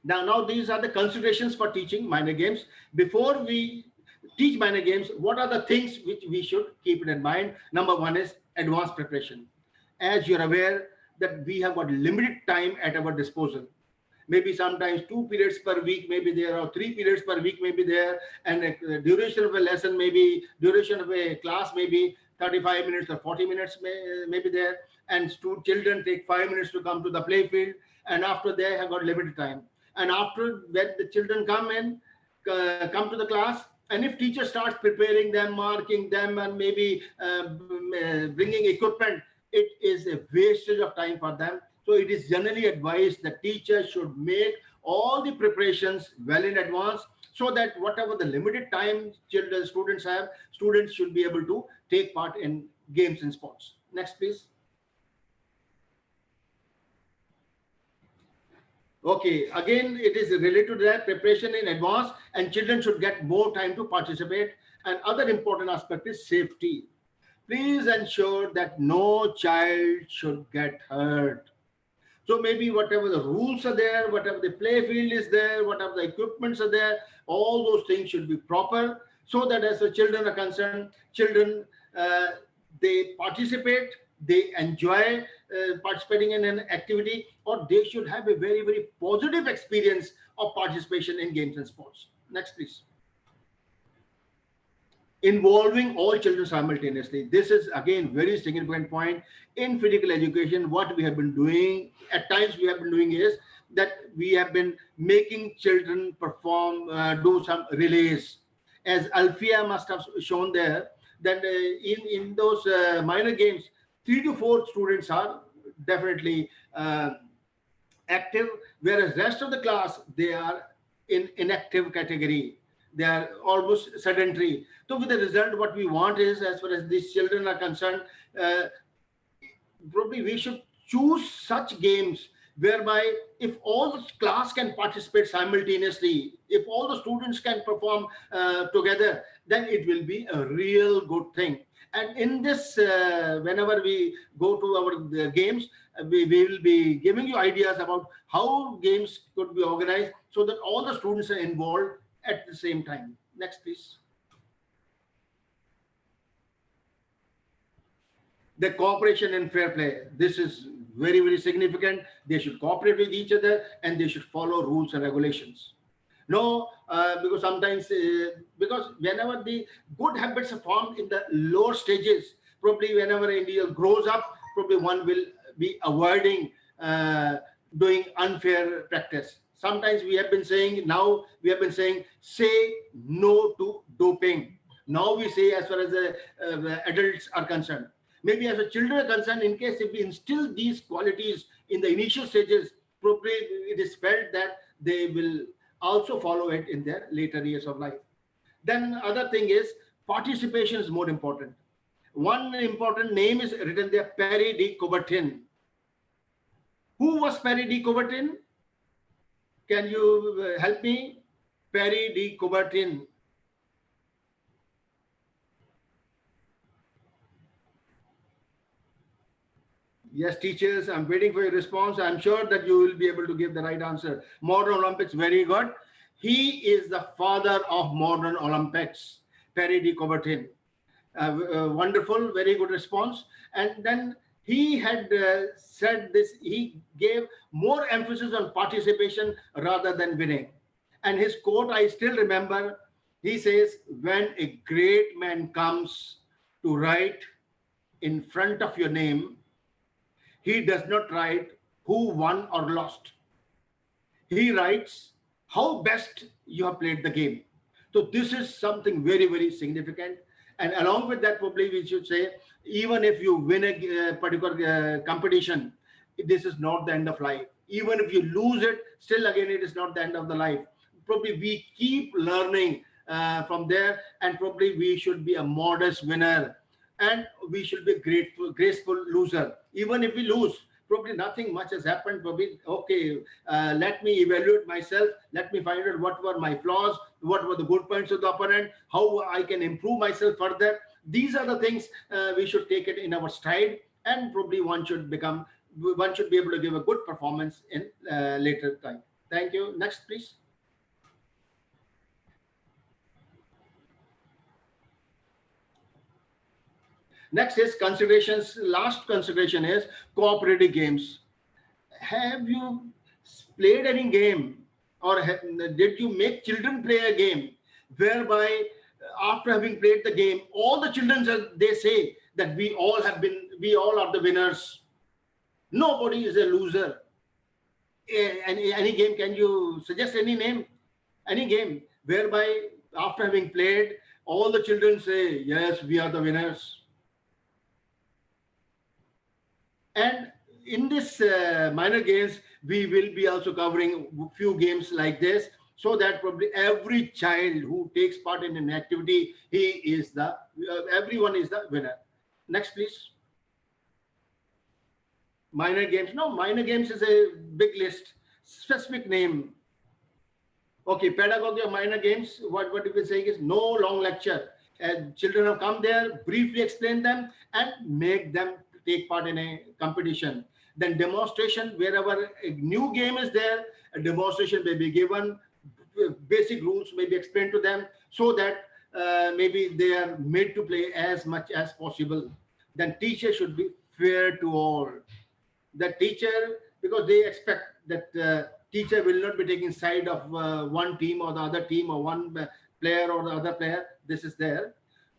Now these are the considerations for teaching minor games. Before we teach minor games, what are the things which we should keep in mind? Number one is advanced preparation. As you're aware that we have got limited time at our disposal. Maybe sometimes 2 periods per week may be there, or 3 periods per week may be there, and the duration of a lesson maybe, duration of a class may be 35 minutes or 40 minutes may be there, and children take 5 minutes to come to the play field, and after they have got limited time. And after that, the children come to the class, and if teacher starts preparing them, marking them, and maybe bringing equipment, it is a wastage of time for them. So it is generally advised that teachers should make all the preparations well in advance, so that whatever the limited time students have, students should be able to take part in games and sports. Next, please. Okay, again, it is related to that preparation in advance, and children should get more time to participate. And other important aspect is safety. Please ensure that no child should get hurt. So maybe whatever the rules are there, whatever the play field is there, whatever the equipments are there, all those things should be proper, so that as the children are concerned, children, they participate, they enjoy participating in an activity, or they should have a very, very positive experience of participation in games and sports. Next, please. involving all children simultaneously. This is again very significant point in physical education. What we have been doing at times, we have been doing is that we have been making children perform, do some relays, as Alfia must have shown there, that in those minor games, 3 to 4 students are definitely active, whereas rest of the class, they are in inactive category. They are almost sedentary. So with the result, what we want is, as far as these children are concerned, uh, probably we should choose such games whereby if all the class can participate simultaneously, if all the students can perform together, then it will be a real good thing. And in this, whenever we go to our games, we will be giving you ideas about how games could be organized so that all the students are involved at the same time. Next, please. The cooperation and fair play. This is very, very significant. They should cooperate with each other and they should follow rules and regulations. No, because sometimes, because whenever the good habits are formed in the lower stages, probably whenever an individual grows up, probably one will be avoiding doing unfair practice. Sometimes we have been saying, now we have been saying, say no to doping. Now we say, as far as the adults are concerned. Maybe as a children are concerned, in case if we instill these qualities in the initial stages, probably it is felt that they will also follow it in their later years of life. Then other thing is participation is more important. One important name is written there, Perry de Coubertin. Who was Perry de Coubertin? Can you help me? Perry de Coubertin. Yes, teachers, I'm waiting for your response. I'm sure that you will be able to give the right answer. Modern Olympics, very good. He is the father of modern Olympics, Perry de Coubertin. Wonderful, very good response. And then he had said this, he gave more emphasis on participation rather than winning. And his quote, I still remember, he says, when a great man comes to write in front of your name, he does not write who won or lost. He writes how best you have played the game. So this is something very, very significant. And along with that, probably we should say, even if you win a particular competition, this is not the end of life. Even if you lose it, still again, it is not the end of the life. Probably we keep learning from there, and probably we should be a modest winner and we should be grateful, graceful loser. Even if we lose, probably nothing much has happened. Probably, okay, let me evaluate myself. Let me find out what were my flaws, what were the good points of the opponent, how I can improve myself further. These are the things we should take it in our stride, and probably one should be able to give a good performance in later time. Thank you. Next, please. Next is considerations. Last consideration is cooperative games. Have you played any game, or did you make children play a game whereby after having played the game, all the children, they say that we all are the winners. Nobody is a loser. Any game, can you suggest any name? Any game whereby after having played, all the children say, yes, we are the winners. And in this minor games, we will be also covering a few games like this, so that probably every child who takes part in an activity, everyone is the winner. Next, please. Minor games. No, minor games is a big list. Specific name. Okay, pedagogy of minor games. What we will say is no long lecture. Children have come there, briefly explain them, and make them take part in a competition. Then demonstration, wherever a new game is there, a demonstration may be given, basic rules may be explained to them, so that maybe they are made to play as much as possible. Then teacher should be fair to all. The teacher, because they expect that teacher will not be taking side of one team or the other team, or one player or the other player. This is there.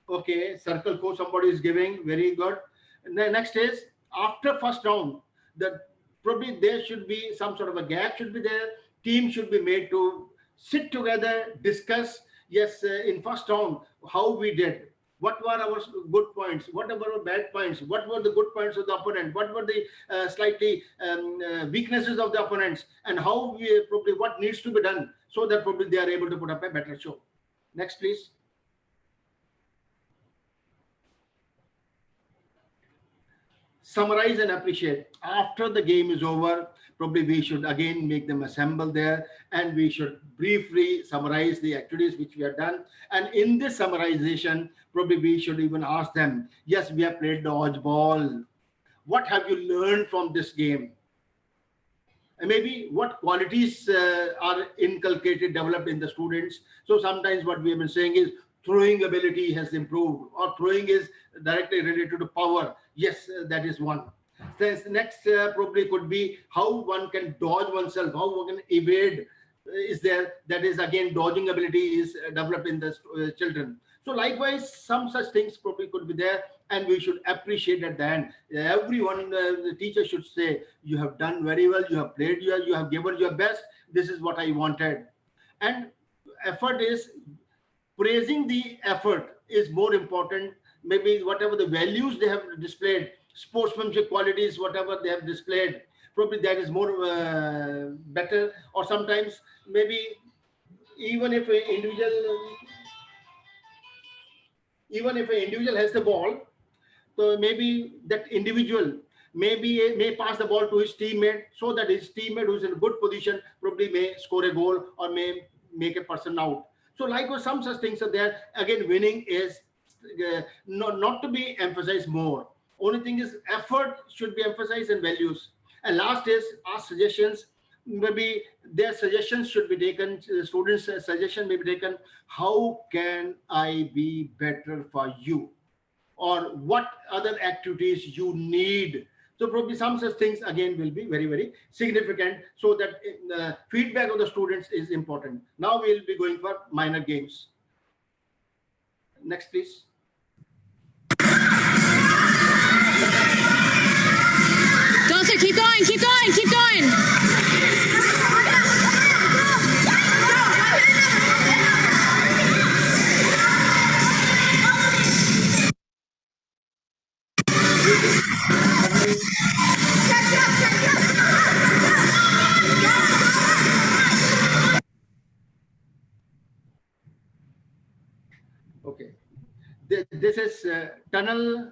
Okay, circle code somebody is giving, very good. And the next is after first round, the probably there should be some sort of a gap should be there. Team should be made to sit together, discuss. Yes, in first round, how we did. What were our good points? What were our bad points? What were the good points of the opponent? What were the slightly weaknesses of the opponents? And how we probably what needs to be done so that probably they are able to put up a better show. Next, please. Summarize and appreciate. After the game is over, probably we should again make them assemble there and we should briefly summarize the activities which we have done. And in this summarization, probably we should even ask them, yes, we have played dodgeball. What have you learned from this game? And maybe what qualities are inculcated, developed in the students. So sometimes what we have been saying is throwing ability has improved, or throwing is directly related to power. Yes, that is one. The next probably could be how one can dodge oneself, how one can evade is there. That is again dodging ability is developed in the children. So likewise, some such things probably could be there, and we should appreciate at the end. Everyone, the teacher should say, "You have done very well. You have played. You have given your best. This is what I wanted." And effort is praising the effort is more important. Maybe whatever the values they have displayed, sportsmanship qualities, whatever they have displayed, probably that is more better. Or sometimes maybe even if an individual has the ball, so maybe that individual may pass the ball to his teammate so that his teammate who is in a good position probably may score a goal or may make a person out. So likewise, some such things are there. Again, winning is not to be emphasized more. Only thing is effort should be emphasized and values. And last is ask suggestions. Maybe their suggestions should be taken. Students' suggestion may be taken. How can I be better for you? Or what other activities you need. So probably some such things again will be very, very significant, so that the feedback of the students is important. Now we'll be going for minor games. Next, please. Go, sir, keep going, keep going, keep going. Okay. This is tunnel.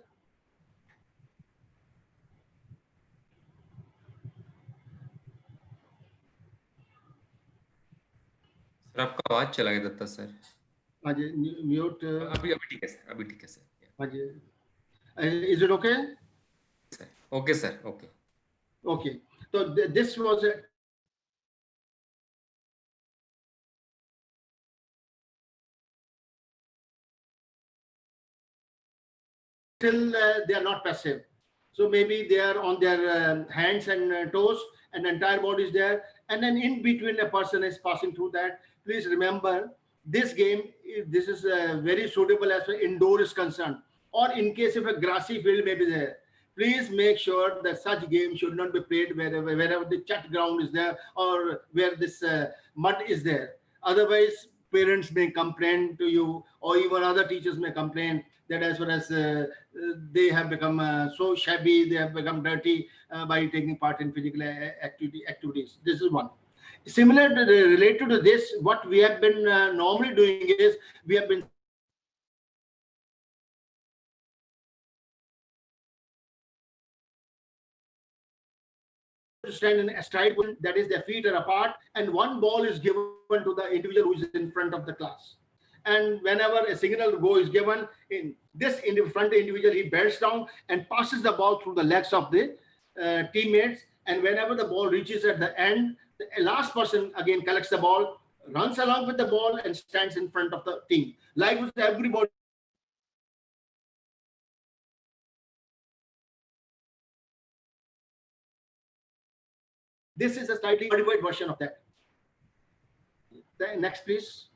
Sir आपका आवाज चला गया Dutta sir. हाँ जी, mute. अभी ठीक है sir, अभी ठीक है सर. हाँ जी. Is it okay? Okay, sir. Okay. Okay. So this was a still they are not passive. So maybe they are on their hands and toes, and the entire body is there. And then in between a person is passing through that. Please remember, this game, this is very suitable as far as indoor is concerned. Or in case if a grassy field may be there, please make sure that such game should not be played wherever the chat ground is there or where this mud is there. Otherwise, parents may complain to you, or even other teachers may complain that as far as they have become so shabby, they have become dirty by taking part in physical activities. This is one. Similar to related to this, what we have been normally doing is we have been to stand in a stride, that is their feet are apart, and one ball is given to the individual who is in front of the class. And whenever a signal go is given, in this in the front individual, he bends down and passes the ball through the legs of the teammates. And whenever the ball reaches at the end, the last person again collects the ball, runs along with the ball, and stands in front of the team. Likewise, everybody. This is a slightly modified version of that. The next, please.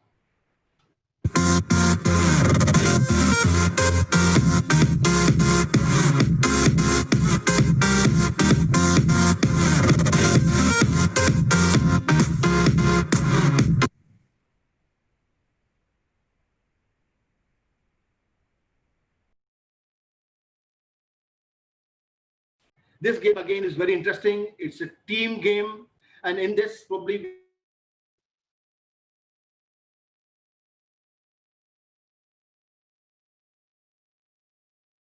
This game again is very interesting. It's a team game, and in this probably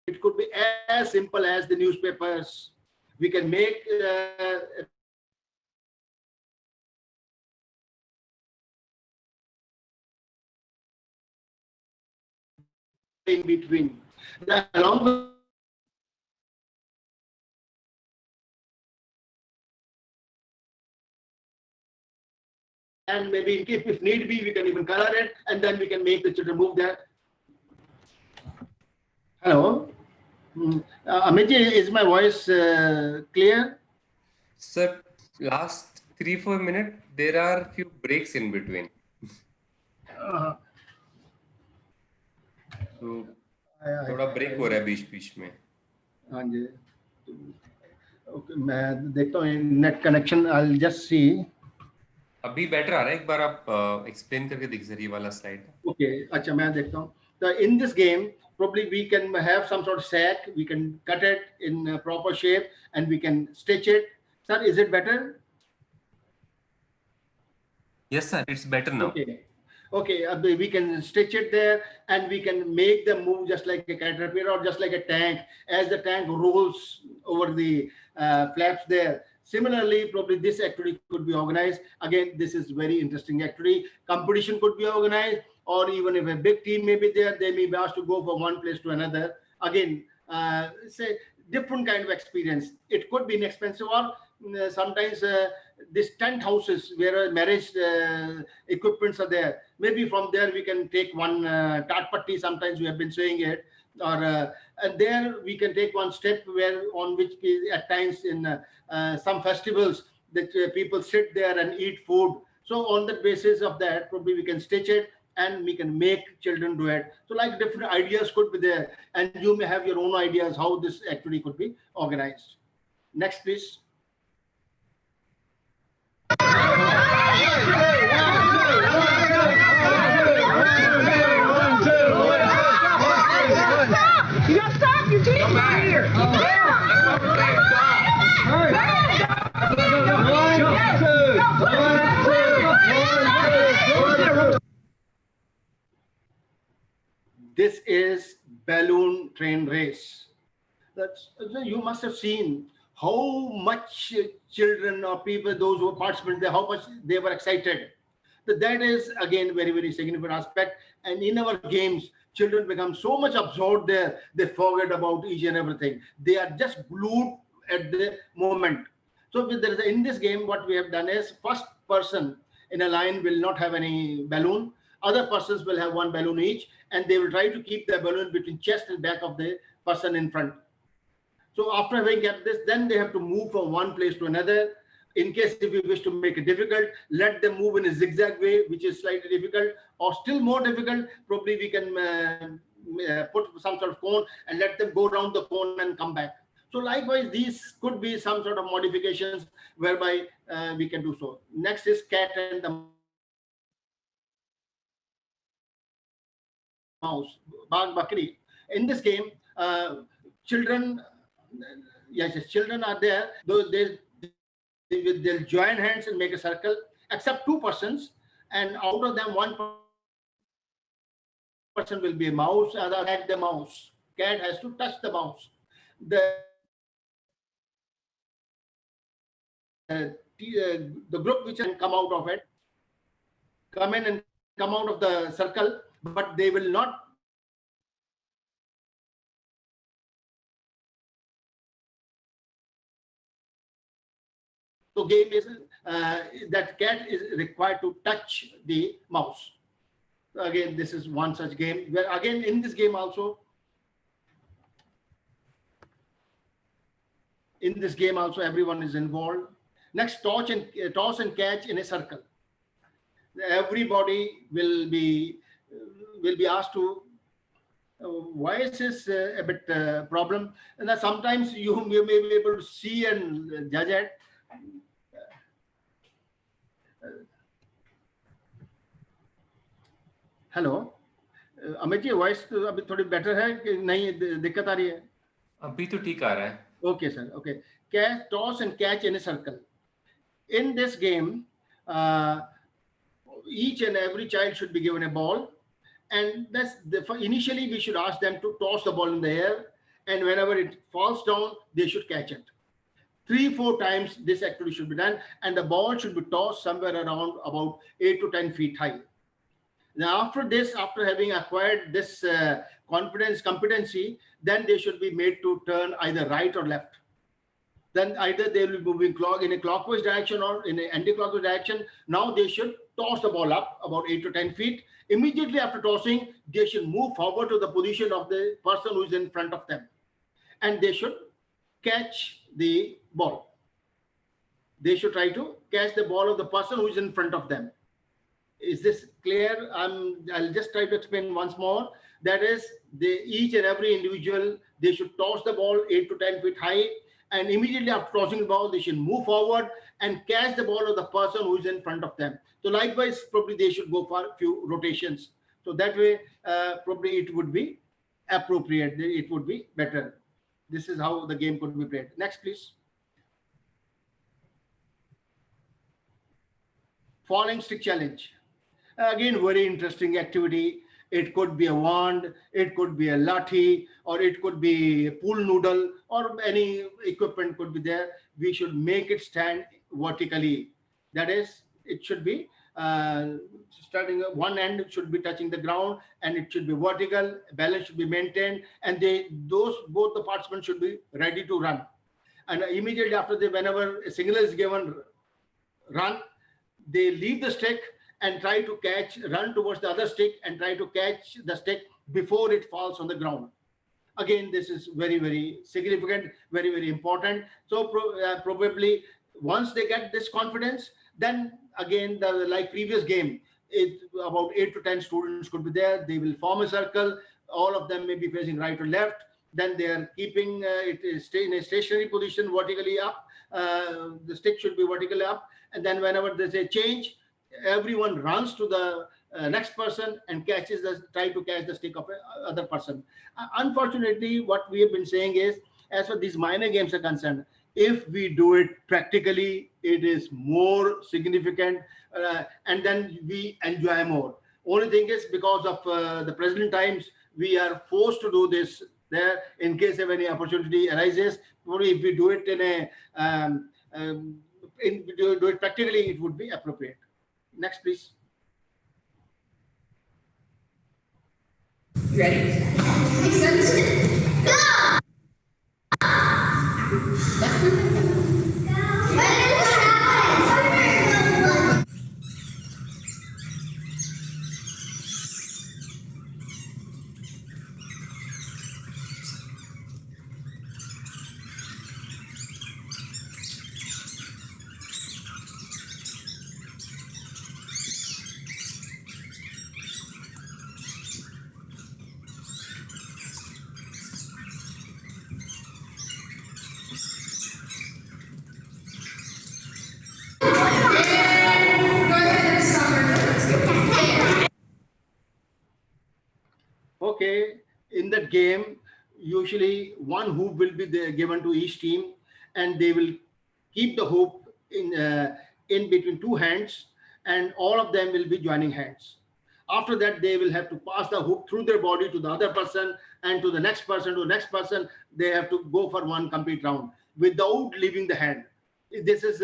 it could be as simple as the newspapers. We can make in between. Along with and maybe if need be, we can even color it, and then we can make the children move there. Hello, Amit, is my voice clear? Sir, last 3-4 minutes, there are few breaks in between. तो थोड़ा break हो रहा है बीच में. हाँ जी. Okay, मैं देखता हूँ net connection. I'll just see. अभी बेटर आ रहा है. एक बार आप एक्सप्लेन करके दिख सर ये वाला स्लाइड. Okay, अच्छा मैं देखता हूँ. So in this game, probably we can have some sort of sack. We can cut it in a proper shape and we can stitch it. Sir, is it better? Yes, sir. It's better now. Okay. Okay, we can stitch it there and we can make them move just like a caterpillar or just like a tank as the tank rolls over the flaps there. Similarly, probably this activity could be organized. Again, this is very interesting activity. Competition could be organized, or even if a big team may be there, they may be asked to go from one place to another. Again, say different kind of experience. It could be inexpensive, or sometimes these tent houses where marriage equipments are there. Maybe from there we can take one tatpatti. Sometimes we have been saying it, or and there we can take one step where on which at times in some festivals that people sit there and eat food. So on the basis of that, probably we can stitch it and we can make children do it. So like different ideas could be there, and you may have your own ideas how this activity could be organized. Next, please. You gotta stop! You're getting out here! This is balloon train race. That's, you must have seen how much children or people, those who participated there, how much they were excited. That is again very, very significant aspect. And in our games, children become so much absorbed there, they forget about each and everything. They are just glued at the moment. So in this game, what we have done is first person in a line will not have any balloon. Other persons will have one balloon each, and they will try to keep the balloon between chest and back of the person in front. So after having kept this, then they have to move from one place to another. In case if we wish to make it difficult, let them move in a zigzag way, which is slightly difficult, or still more difficult, probably we can put some sort of cone and let them go around the cone and come back. So likewise, these could be some sort of modifications whereby we can do so. Next is cat and the mouse, Bag Bakri. In this game, children, yes, children are there, though they'll join hands and make a circle, except two persons, and out of them, one person will be a mouse, other at the mouse. Cat has to touch the mouse. The group which can come out of it, come in and come out of the circle, but they will not. So game is that cat is required to touch the mouse. So again, this is one such game. Where again in this game also, everyone is involved. Next, toss and catch in a circle. Everybody will be asked to. Why is this a bit problem? And that sometimes you may be able to see and judge it. Hello Amit ji, voice तो अभी थोड़ी better है कि नहीं, दिक्कत आ रही है? अभी तो ठीक आ रहा है. Okay, sir. Okay. Catch, toss and catch in a circle. In this game, uh, each and every child should be given a ball, and initially we should ask them to toss the ball in the air, and whenever it falls down, they should catch it. 3-4 times this activity should be done, and the ball should be tossed somewhere around about 8 to 10 feet high. Now, after this, after having acquired this competency, then they should be made to turn either right or left. Then either they will be moving in a clockwise direction or in an anti-clockwise direction. Now they should toss the ball up about 8 to 10 feet. Immediately after tossing, they should move forward to the position of the person who is in front of them, and they should catch the ball. They should try to catch the ball of the person who is in front of them. Is this clear? I'll just try to explain once more. That is, each and every individual, they should toss the ball 8 to 10 feet high, and immediately after tossing the ball, they should move forward and catch the ball of the person who is in front of them. So likewise, probably they should go for a few rotations. So that way, probably it would be appropriate. It would be better. This is how the game could be played. Next, please. Falling stick challenge. Again, very interesting activity. It could be a wand, it could be a lathi, or it could be a pool noodle, or any equipment could be there. We should make it stand vertically. That is, it should be starting at one end should be touching the ground, and it should be vertical. Balance should be maintained, and both the participants should be ready to run. And immediately after whenever a signal is given, run, they leave the stick and try to run towards the other stick and try to catch the stick before it falls on the ground. Again, this is very, very significant, very, very important. So probably once they get this confidence, then again, like previous game, about 8 to 10 students could be there. They will form a circle. All of them may be facing right or left. Then they are keeping it in a stationary position vertically up. The stick should be vertically up. And then whenever there's a change, everyone runs to the next person and try to catch the stick of other person. Unfortunately, what we have been saying is, as far as these minor games are concerned, if we do it practically, it is more significant, and then we enjoy more. Only thing is, because of the present times, we are forced to do this there in case if any opportunity arises. Only if we do it do it practically, it would be appropriate. Next, please. Ready? Go! Okay, in that game, usually one hoop will be given to each team, and they will keep the hoop in between two hands, and all of them will be joining hands. After that, they will have to pass the hoop through their body to the other person and to the next person, to the next person. They have to go for one complete round without leaving the hand. This is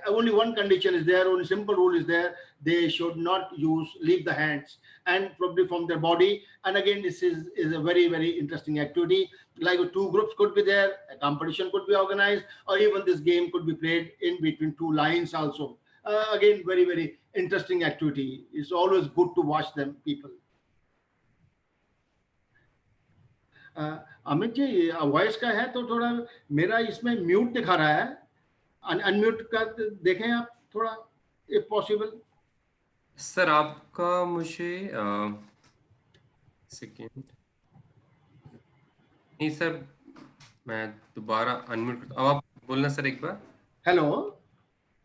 only one condition is there, only simple rule is there. They should not leave the hands and probably from their body. And again, this is a very, very interesting activity. Like two groups could be there, a competition could be organized, or even this game could be played in between two lines also. Again, very, very interesting activity. It's always good to watch them, people. Amit ji, voice का है तो थोड़ा मेरा इसमें mute दिखा रहा है. Unmute का देखें आप थोड़ा, इफ पॉसिबल. सर आपका मुझे सेकेंड नहीं सर, मैं दोबारा अनम्यूट करता हूं. अब आप बोलना सर एक बार. हेलो.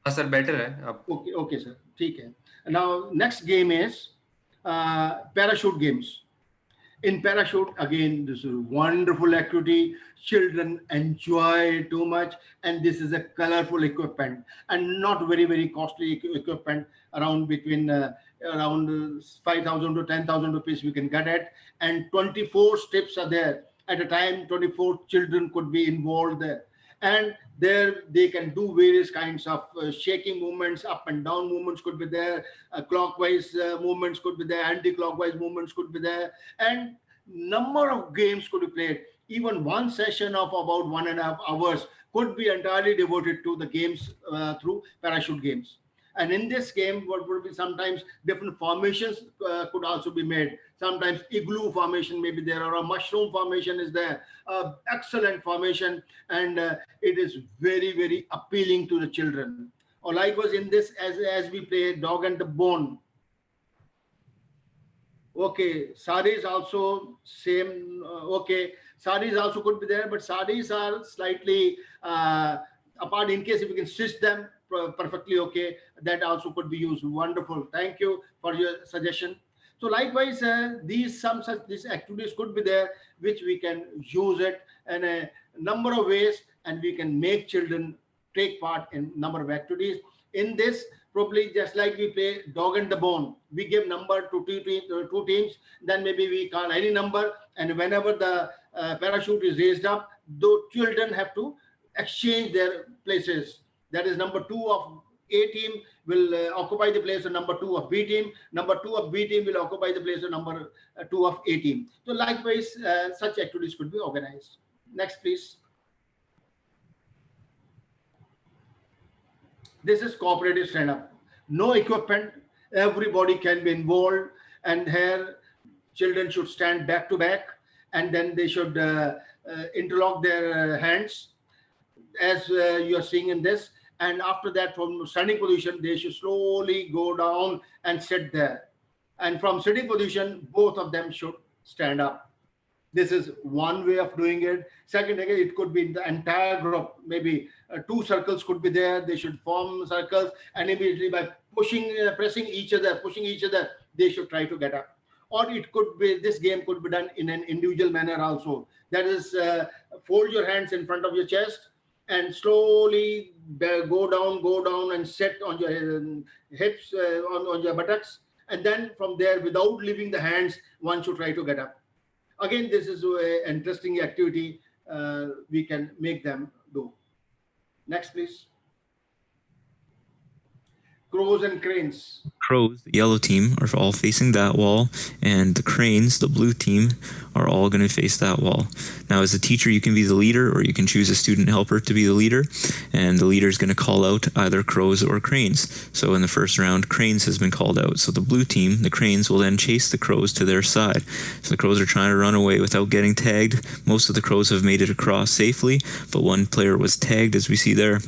हाँ सर, बेटर है आप. ओके ओके सर, ठीक है. Now next game is parachute games. In parachute, again, this is a wonderful activity. Children enjoy too much, and this is a colorful equipment and not very, very costly equipment. Around between around 5,000 to 10,000 rupees we can get it, and 24 steps are there at a time. 24 children could be involved there, and there they can do various kinds of shaking movements, up and down movements could be there, clockwise movements could be there, anti-clockwise movements could be there, and number of games could be played. Even one session of about 1.5 hours could be entirely devoted to the games through parachute games. And in this game, what would be sometimes different formations could also be made. Sometimes igloo formation may be there, or a mushroom formation is there. Excellent formation, and it is very, very appealing to the children. Or likewise in this, as we play dog and the bone. Okay, saris also same. Okay, saris also could be there, but saris are slightly apart. In case if you can stitch them perfectly, okay, that also could be used. Wonderful. Thank you for your suggestion. So likewise, these activities could be there, which we can use it in a number of ways, and we can make children take part in number of activities. In this, probably just like we play dog and the bone, we give number to two teams, then maybe we call any number, and whenever the parachute is raised up, the children have to exchange their places. That is, number 2 of A team will occupy the place of number 2 of B team. Number 2 of B team will occupy the place of number 2 of A team. So likewise, such activities could be organized. Next, please. This is cooperative stand-up. No equipment, everybody can be involved, and here children should stand back to back, and then they should interlock their hands as you are seeing in this. And after that, from standing position, they should slowly go down and sit there. And from sitting position, both of them should stand up. This is one way of doing it. Second, again, it could be the entire group. Maybe 2 circles could be there. They should form circles, and immediately by pressing each other, pushing each other, they should try to get up. Or it could be, this game could be done in an individual manner also. That is, fold your hands in front of your chest and slowly go down and sit on your hips, on your buttocks. And then from there, without leaving the hands, one should try to get up. Again, this is an interesting activity we can make them do. Next, please. Crows and cranes. Crows, the yellow team, are all facing that wall, and the cranes, the blue team, are all going to face that wall. Now, as a teacher, you can be the leader, or you can choose a student helper to be the leader, and the leader is going to call out either crows or cranes. So in the first round, cranes has been called out. So the blue team, the cranes, will then chase the crows to their side. So the crows are trying to run away without getting tagged. Most of the crows have made it across safely, but one player was tagged, as we see there.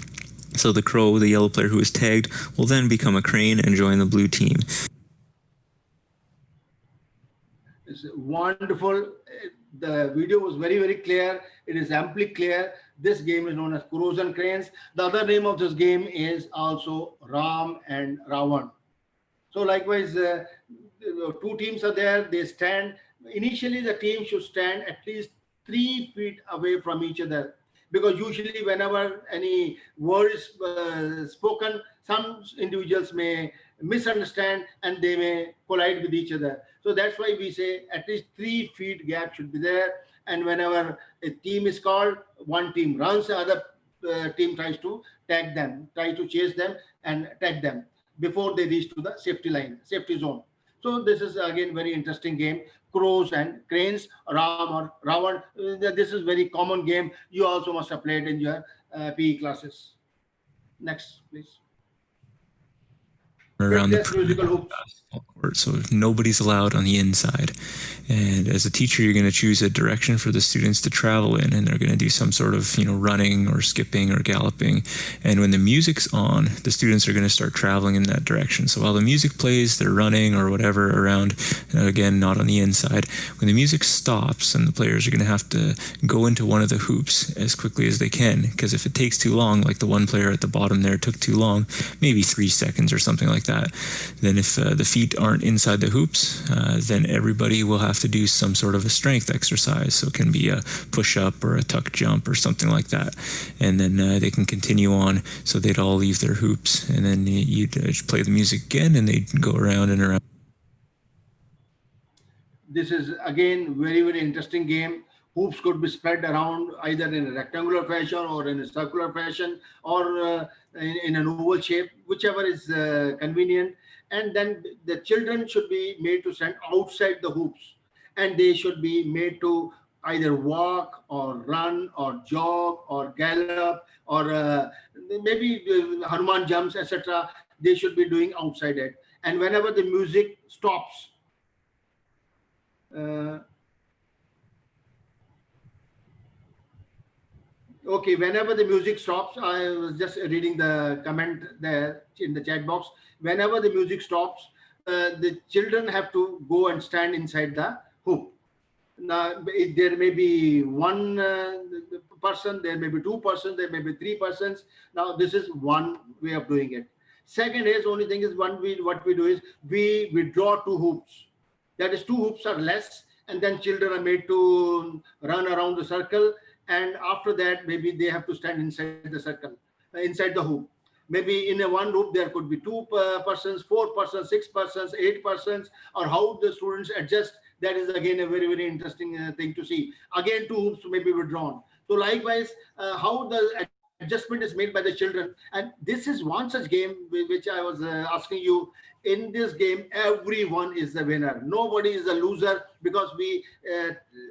So the crow, the yellow player who is tagged, will then become a crane and join the blue team. It's wonderful. The video was very, very clear. It is amply clear. This game is known as Crows and Cranes. The other name of this game is also Ram and Ravan. So likewise, 2 teams are there. They stand. Initially, the team should stand at least 3 feet away from each other, because usually whenever any word is spoken, some individuals may misunderstand and they may collide with each other. So that's why we say at least 3 feet gap should be there. And whenever a team is called, one team runs, the other team tries to tag them, try to chase them and tag them before they reach to the safety line, safety zone. So this is again very interesting game. Crows and cranes, Ram or Ravan. This is very common game. You also must have played in your PE classes. Next, please. Around the musical hoops. Court, so nobody's allowed on the inside. And as a teacher, you're going to choose a direction for the students to travel in, and they're going to do some sort of, running or skipping or galloping. And when the music's on, the students are going to start traveling in that direction. So while the music plays, they're running or whatever around, again, not on the inside. When the music stops, and the players are going to have to go into one of the hoops as quickly as they can, because if it takes too long, like the one player at the bottom there took too long, maybe 3 seconds or something like that, then if the feet feet aren't inside the hoops, then everybody will have to do some sort of a strength exercise. So it can be a push-up or a tuck jump or something like that. And then they can continue on, so they'd all leave their hoops, and then you'd play the music again, and they'd go around and around. This is again very, very interesting game. Hoops could be spread around either in a rectangular fashion or in a circular fashion, or in an oval shape, whichever is convenient. And then the children should be made to stand outside the hoops, and they should be made to either walk or run or jog or gallop, or maybe Hanuman jumps, etc. They should be doing outside it. And whenever the music stops, okay, whenever the music stops, I was just reading the comment there in the chat box. Whenever the music stops, the children have to go and stand inside the hoop. Now, there may be one person, there may be two persons, there may be three persons. Now, this is one way of doing it. Second is, only thing is, what we do is we withdraw two hoops. That is, two hoops are less, and then children are made to run around the circle. And after that, maybe they have to stand inside the circle, inside the hoop. Maybe in a one hoop, there could be two persons, 4 persons, 6 persons, 8 persons, or how the students adjust. That is again a very, very interesting thing to see. Again, two hoops may be withdrawn. So likewise, how the adjustment is made by the children. And this is one such game which I was asking you. In this game, everyone is the winner. Nobody is a loser, because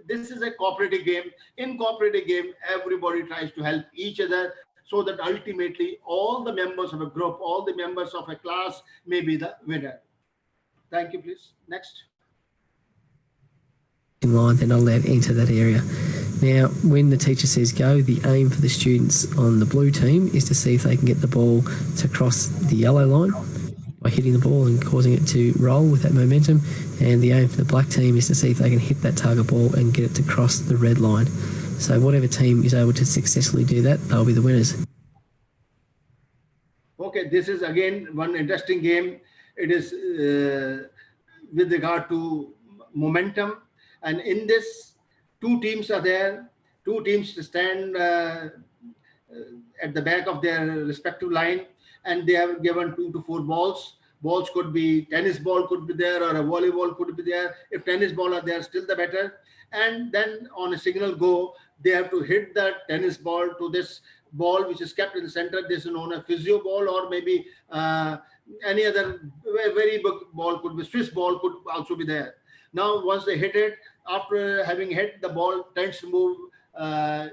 this is a cooperative game. In cooperative game, everybody tries to help each other, so that ultimately all the members of a group, all the members of a class may be the winner. Thank you, please. Next. In line, they're not allowed to enter that area. Now, when the teacher says go, the aim for the students on the blue team is to see if they can get the ball to cross the yellow line by hitting the ball and causing it to roll with that momentum. And the aim for the black team is to see if they can hit that target ball and get it to cross the red line. So whatever team is able to successfully do that, they'll be the winners. Okay, this is again one interesting game. It is with regard to momentum. And in this, two teams are there. Two teams stand at the back of their respective line, and they are given 2 to 4 balls. Balls could be tennis ball could be there, or a volleyball could be there. If tennis ball are there, still the better. And then on a signal go, they have to hit that tennis ball to this ball which is kept in the center. This is known as physio ball, or maybe any other very big ball could be. Swiss ball could also be there. Now, once they hit it, after having hit, the ball tends to move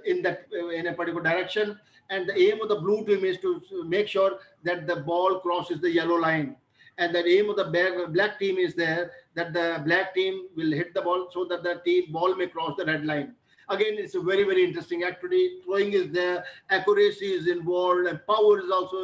in a particular direction. And the aim of the blue team is to make sure that the ball crosses the yellow line. And the aim of the black team is there, that the black team will hit the ball so that the ball may cross the red line. Again, it's a very, very interesting activity. Throwing is there, accuracy is involved, and power is also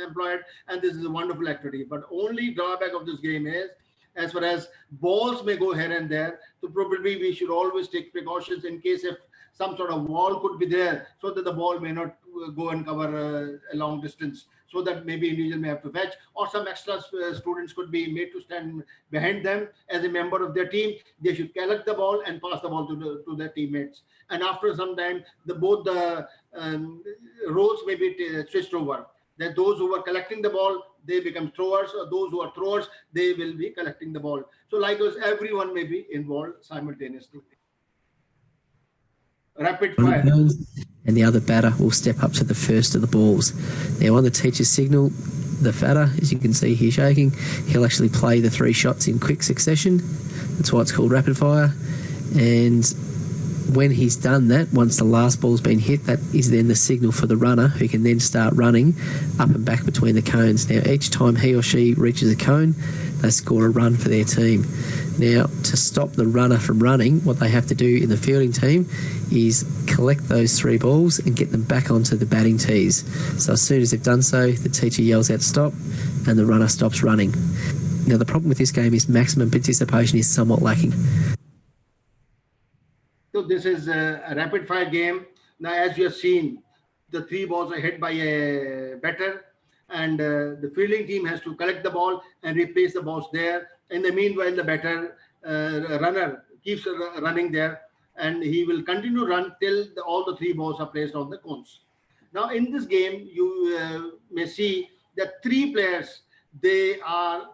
employed. And this is a wonderful activity. But only drawback of this game is, as far as balls may go here and there, so probably we should always take precautions in case if some sort of wall could be there, so that the ball may not go and cover a long distance, so that maybe individual may have to fetch, or some extra students could be made to stand behind them as a member of their team. They should collect the ball and pass the ball to their teammates. And after some time, both the roles may be switched over. That those who are collecting the ball, they become throwers, or those who are throwers, they will be collecting the ball. So likewise, everyone may be involved simultaneously. Rapid fire. And the other batter will step up to the first of the balls. Now, on the teacher's signal, the batter, as you can see here shaking, he'll actually play the 3 shots in quick succession. That's why it's called rapid fire. And when he's done that, once the last ball's been hit, that is then the signal for the runner, who can then start running up and back between the cones. Now, each time he or she reaches a cone, they score a run for their team. Now, to stop the runner from running, what they have to do in the fielding team is collect those 3 balls and get them back onto the batting tees. So as soon as they've done so, the teacher yells out stop, and the runner stops running. Now, the problem with this game is maximum participation is somewhat lacking. So this is a rapid fire game. Now, as you have seen, the 3 balls are hit by a batter, and the fielding team has to collect the ball and replace the balls there. In the meanwhile, the better runner keeps running there, and he will continue to run till all the 3 balls are placed on the cones. Now, in this game, you may see that 3 players, they are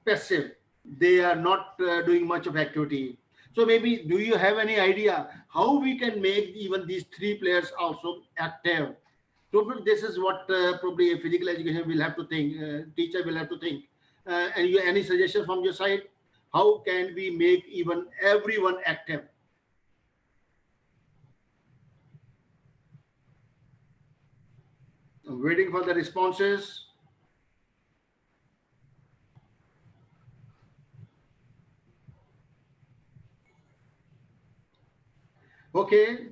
passive. They are not doing much of activity. So maybe, do you have any idea how we can make even these 3 players also active? Probably this is what probably a physical education will have to think, teacher will have to think. And any suggestions from your side? How can we make even everyone active? I'm waiting for the responses. Okay,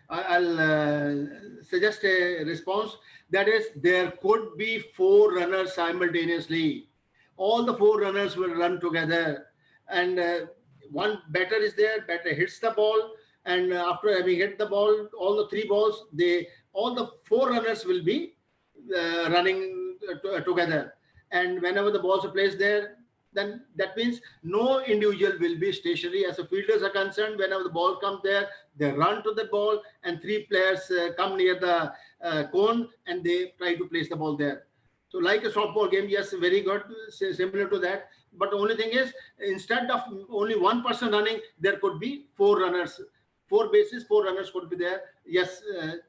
I'll suggest a response. That is, there could be 4 runners simultaneously. All the 4 runners will run together, and one batter is there. Batter hits the ball, and after having hit the ball, all the 3 balls, all the 4 runners will be running together. And whenever the balls are placed there, then that means no individual will be stationary. As the fielders are concerned, whenever the ball comes there, they run to the ball, and 3 players come near the cone, and they try to place the ball there. So like a softball game, yes, very good, similar to that. But the only thing is, instead of only one person running, there could be 4 runners. 4 bases, 4 runners could be there. Yes,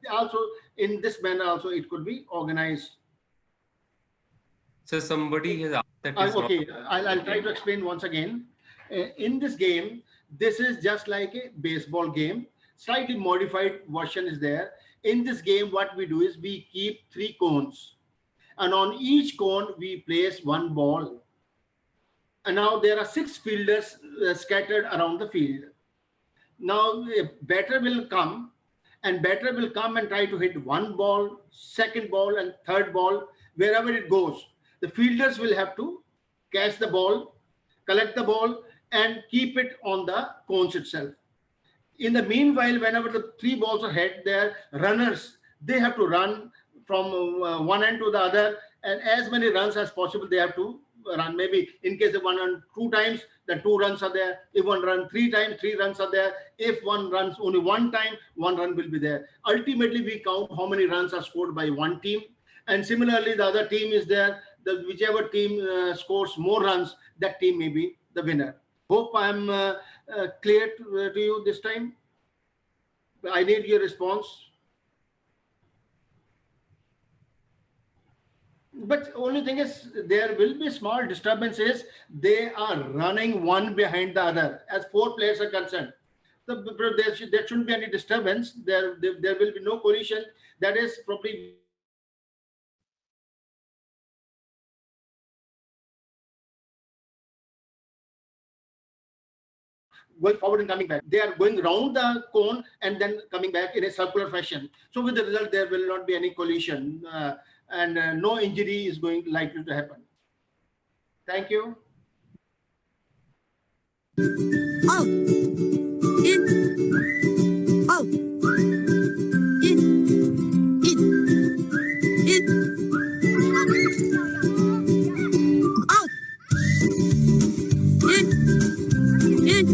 also in this manner also it could be organized. So somebody has asked that. Okay, I'll try to explain once again. In this game, this is just like a baseball game. Slightly modified version is there. In this game, what we do is we keep 3 cones, and on each cone we place 1 ball. And now there are 6 fielders scattered around the field. Now a batter will come and try to hit 1 ball, 2nd ball, and 3rd ball. Wherever it goes, the fielders will have to catch the ball, collect the ball, and keep it on the cones itself. In the meanwhile, whenever the 3 balls are hit, their runners, they have to run from one end to the other, and as many runs as possible they have to run. Maybe in case of 1 run 2 times, then 2 runs are there. If one run 3 times, 3 runs are there. If one runs only 1 time, 1 run will be there. Ultimately, we count how many runs are scored by one team, and similarly the other team is there. Whichever team scores more runs, that team may be the winner. Hope I'm clear to you this time. I need your response. But only thing is, there will be small disturbances. They are running one behind the other as 4 players are concerned. So there shouldn't be any disturbance. There will be no collision. That is probably going forward and coming back. They are going around the cone and then coming back in a circular fashion. So with the result, there will not be any collision and no injury is likely to happen. Thank you. Out. In. Out. In. In. In. Out. In. In.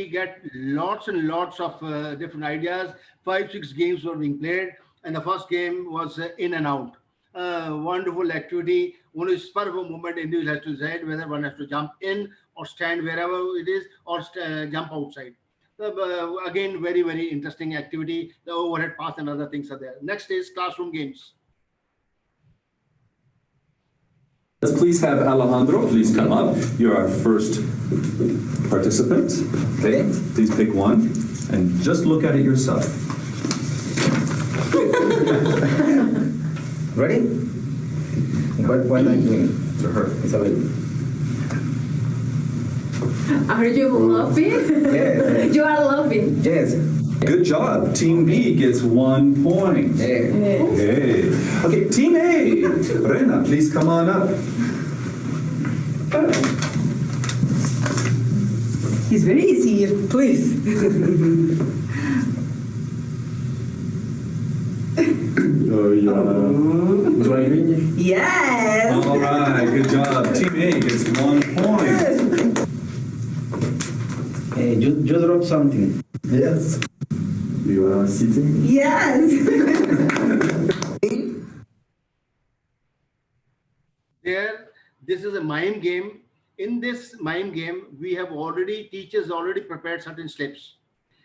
we get lots and lots of different ideas. 5-6 games were being played, and the first game was in and out. Wonderful activity. Only spur of a moment, individual has to decide whether one has to jump in or stand wherever it is, or jump outside. Again, very, very interesting activity. The overhead path and other things are there. Next is classroom games. Let's please have Alejandro, please come up. You're our first participant. Okay, please pick one and just look at it yourself. Ready? What am I doing? To her. Isabel. Are you laughing? Yes. You are laughing. Yes. Good job. Team B gets 1 point. Yeah. Okay. Okay, Team A. Rena, please come on up. It's very easy, please. Yes. All right, good job. Team A gets 1 point. Hey, you dropped something. Yes. You are sitting? Yes. There, this is a mime game. In this mime game, we have teachers already prepared certain slips.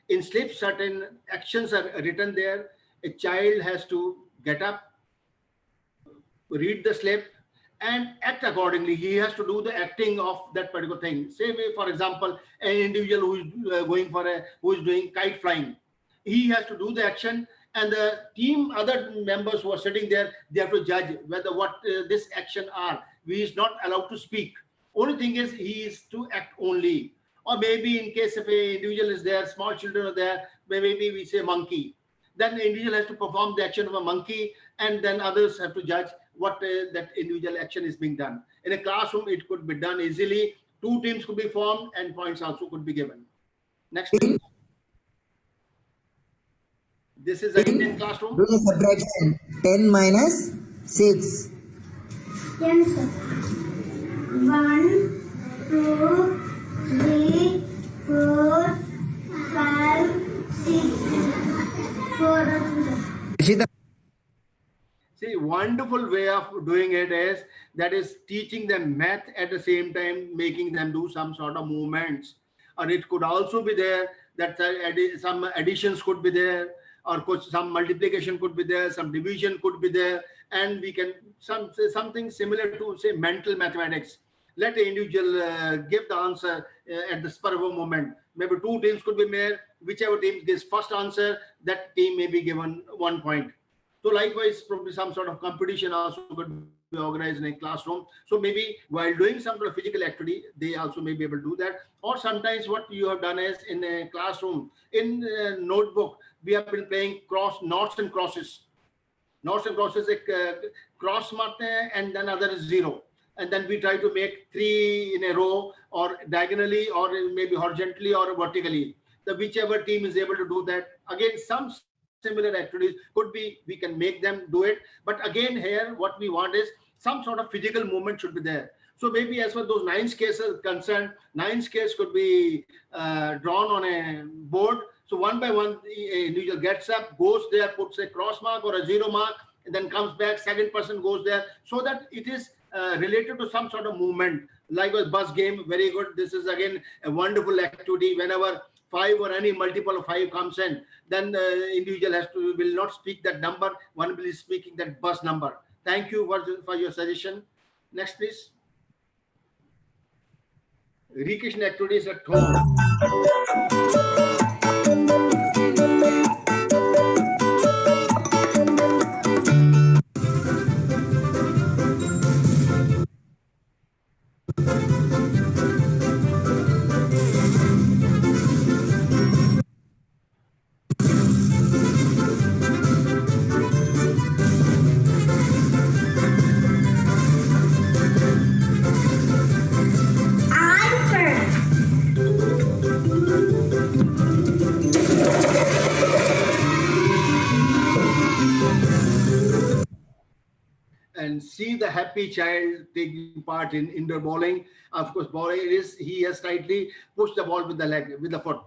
In slips, certain actions are written there. A child has to get up, read the slip, and act accordingly. He has to do the acting of that particular thing. Say, for example, an individual who is who is doing kite flying. He has to do the action, and the team, other members who are sitting there, they have to judge whether what this action are. He is not allowed to speak. Only thing is, he is to act only. Or maybe in case if an individual is there, small children are there, maybe we say monkey. Then the individual has to perform the action of a monkey, and then others have to judge what that individual action is being done. In a classroom, it could be done easily. 2 teams could be formed, and points also could be given. Next, please. This is again in classroom. Do a subtraction. 10 minus 6. Yes, sir. 1, 2, 3, 4, 5, 6, 4. See, wonderful way of doing it is that is teaching them math at the same time, making them do some sort of movements. Or it could also be there that some additions could be there, or some multiplication could be there, some division could be there, and we can something similar to say mental mathematics. Let the individual give the answer at the spur of a moment. Maybe 2 teams could be made. Whichever team gives first answer, that team may be given 1 point. So likewise, probably some sort of competition also could be organized in a classroom. So maybe while doing some sort of physical activity, they also may be able to do that. Or sometimes what you have done is in a classroom, in a notebook, we have been playing noughts and crosses. Noughts and crosses, cross marte hai, and then other is 0. And then we try to make 3 in a row, or diagonally, or maybe horizontally, or vertically. The whichever team is able to do that. Again, some similar activities could be, we can make them do it. But again, here, what we want is some sort of physical movement should be there. So maybe as for those 9 scales are concerned, 9 scales could be drawn on a board. So one by one, the individual gets up, goes there, puts a cross mark or a 0 mark, and then comes back, second person goes there, so that it is related to some sort of movement. Likewise, bus game, very good. This is again a wonderful activity. Whenever 5 or any multiple of 5 comes in, then the individual will not speak that number. One will be speaking that bus number. Thank you for your suggestion. Next, please. Recreation activities at home. And see the happy child taking part in indoor bowling. Of course, bowling is he has slightly pushed the ball with the leg, with the foot.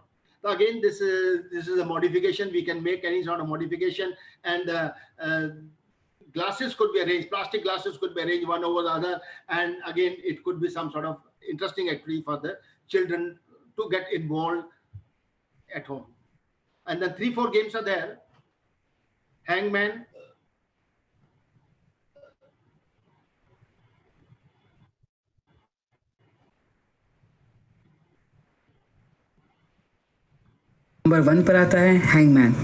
So again, this is a modification. We can make any sort of modification, and glasses could be arranged. Plastic glasses could be arranged one over the other, and again, it could be some sort of interesting activity for the children to get involved at home. And then 3-4 games are there. Hangman, number 1 पर आता है hangman.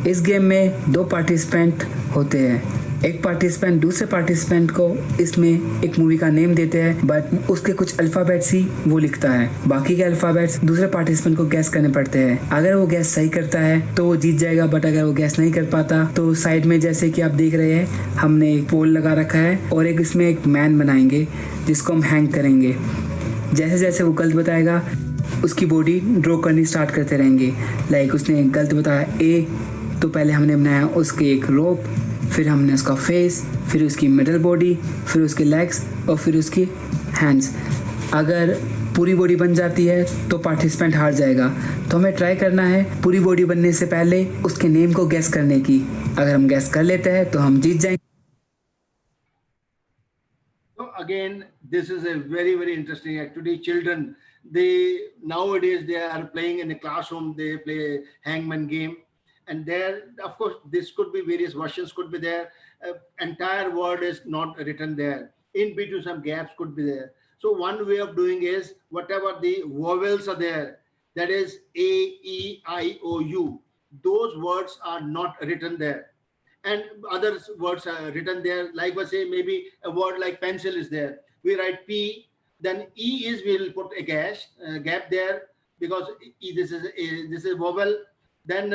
इस game में 2 participant होते हैं। एक participant दूसरे participant को इसमें एक मूवी का नेम देते हैं, बट उसके कुछ अल्फाबेट्स ही वो लिखता है। बाकी के अल्फाबेट्स दूसरे पार्टिसिपेंट को गैस करने पड़ते हैं। अगर वो गैस सही करता है तो वो जीत जाएगा, बट अगर वो गैस नहीं कर पाता तो साइड में जैसे कि आप देख रहे हैं हमने एक पोल लगा रखा है और एक इसमें एक मैन बनाएंगे जिसको हम हैंग करेंगे। जैसे जैसे वो गलत बताएगा उसकी बॉडी ड्रॉ करनी स्टार्ट करते रहेंगे। लाइक उसने गलत बताया ए, तो पहले हमने बनाया उसके एक रोप, फिर हमने उसका फेस, फिर उसकी मिडल बॉडी, फिर उसके लेग्स और फिर उसकी हैंड्स। अगर पूरी बॉडी बन जाती है तो पार्टिसिपेंट हार जाएगा। तो हमें ट्राई करना है पूरी बॉडी बनने से पहले उसके नेम को गैस करने की। अगर हम गैस कर लेते हैं तो हम जीत जाएंगे। So again, this is a very, very interesting activity. Children, they nowadays they are playing in the classroom. They play hangman game, and there, of course, this could be various versions could be there. Entire word is not written there. In between, some gaps could be there. So one way of doing is whatever the vowels are there, that is A, E, I, O, U. Those words are not written there. And other words are written there. Like I say, maybe a word like pencil is there. We write P, then E is we will put a gap there because this is a vowel. Then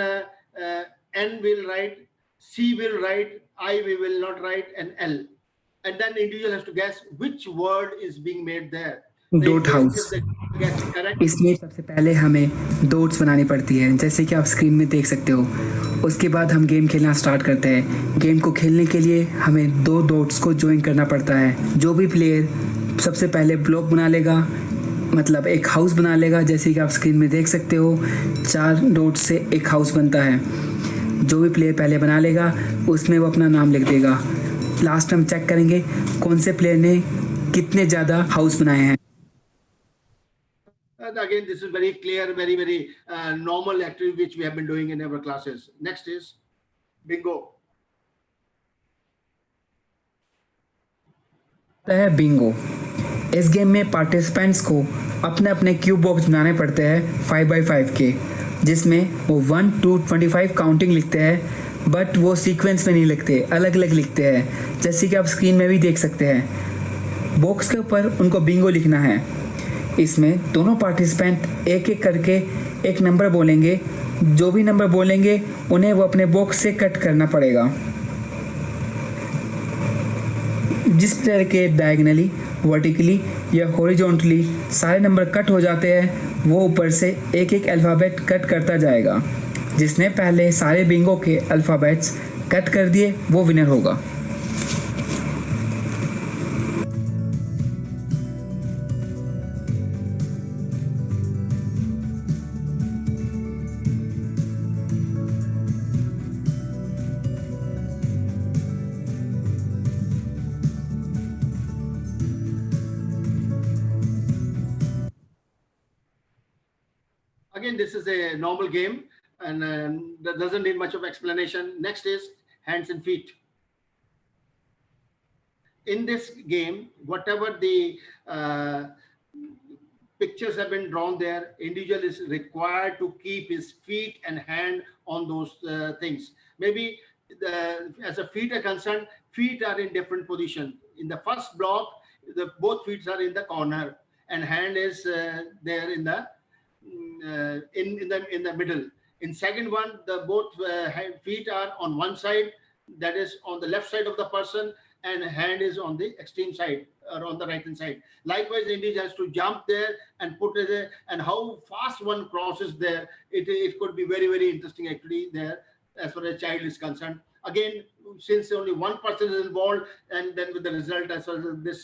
N will write, C will write, I we will not write, and L. And then the individual has to guess which word is being made there. Dot house, इसमें सबसे पहले हमें dots बनानी पड़ती है, जैसे कि आप स्क्रीन में देख सकते हो। उसके बाद हम गेम खेलना स्टार्ट करते हैं। गेम को खेलने के लिए हमें 2 डॉट्स को ज्वाइन करना पड़ता है। जो भी प्लेयर सबसे पहले ब्लॉक बना लेगा, मतलब एक हाउस बना लेगा, जैसे कि आप स्क्रीन में देख सकते हो 4 डॉट्स से एक हाउस बनता है। जो भी प्लेयर पहले बना लेगा उसमें वो अपना नाम लिख देगा। लास्ट हम चेक करेंगे कौन से प्लेयर ने कितने ज़्यादा हाउस बनाए हैं। Again, this is very clear, very, very normal activity which we have been doing in our classes. Next is bingo. है बिंगो। इस गेम में पार्टिसिपेंट्स को अपने अपने क्यूब बॉक्स बनाने पड़ते हैं 5x5 के, जिसमें वो 1 to 25 काउंटिंग लिखते हैं, बट वो सीक्वेंस में नहीं लिखते, अलग अलग लिखते हैं, जैसे कि आप स्क्रीन में भी देख सकते हैं। बॉक्स के ऊपर उनको बिंगो लिखना है। इसमें दोनों पार्टिसिपेंट एक एक करके एक नंबर बोलेंगे। जो भी नंबर बोलेंगे उन्हें वो अपने बॉक्स से कट करना पड़ेगा। जिस प्लेयर के डायगनली, वर्टिकली या हॉरिजॉन्टली सारे नंबर कट हो जाते हैं वो ऊपर से एक एक अल्फ़ाबेट कट करता जाएगा। जिसने पहले सारे बिंगो के अल्फ़ाबेट्स कट कर दिए वो विनर होगा। Again, this is a normal game and that doesn't need much of explanation. Next is hands and feet. In this game, whatever the pictures have been drawn there, individual is required to keep his feet and hand on those things. Maybe as a feet are concerned, feet are in different positions. In the first block, both feet are in the corner and hand is there in the in the middle. In second one, the both feet are on one side, that is on the left side of the person, and hand is on the extreme side or on the right hand side. Likewise, the individual has to jump there and put it there, and how fast one crosses there, it could be very, very interesting activity there as far as child is concerned. Again, since only one person is involved, and then with the result as far as this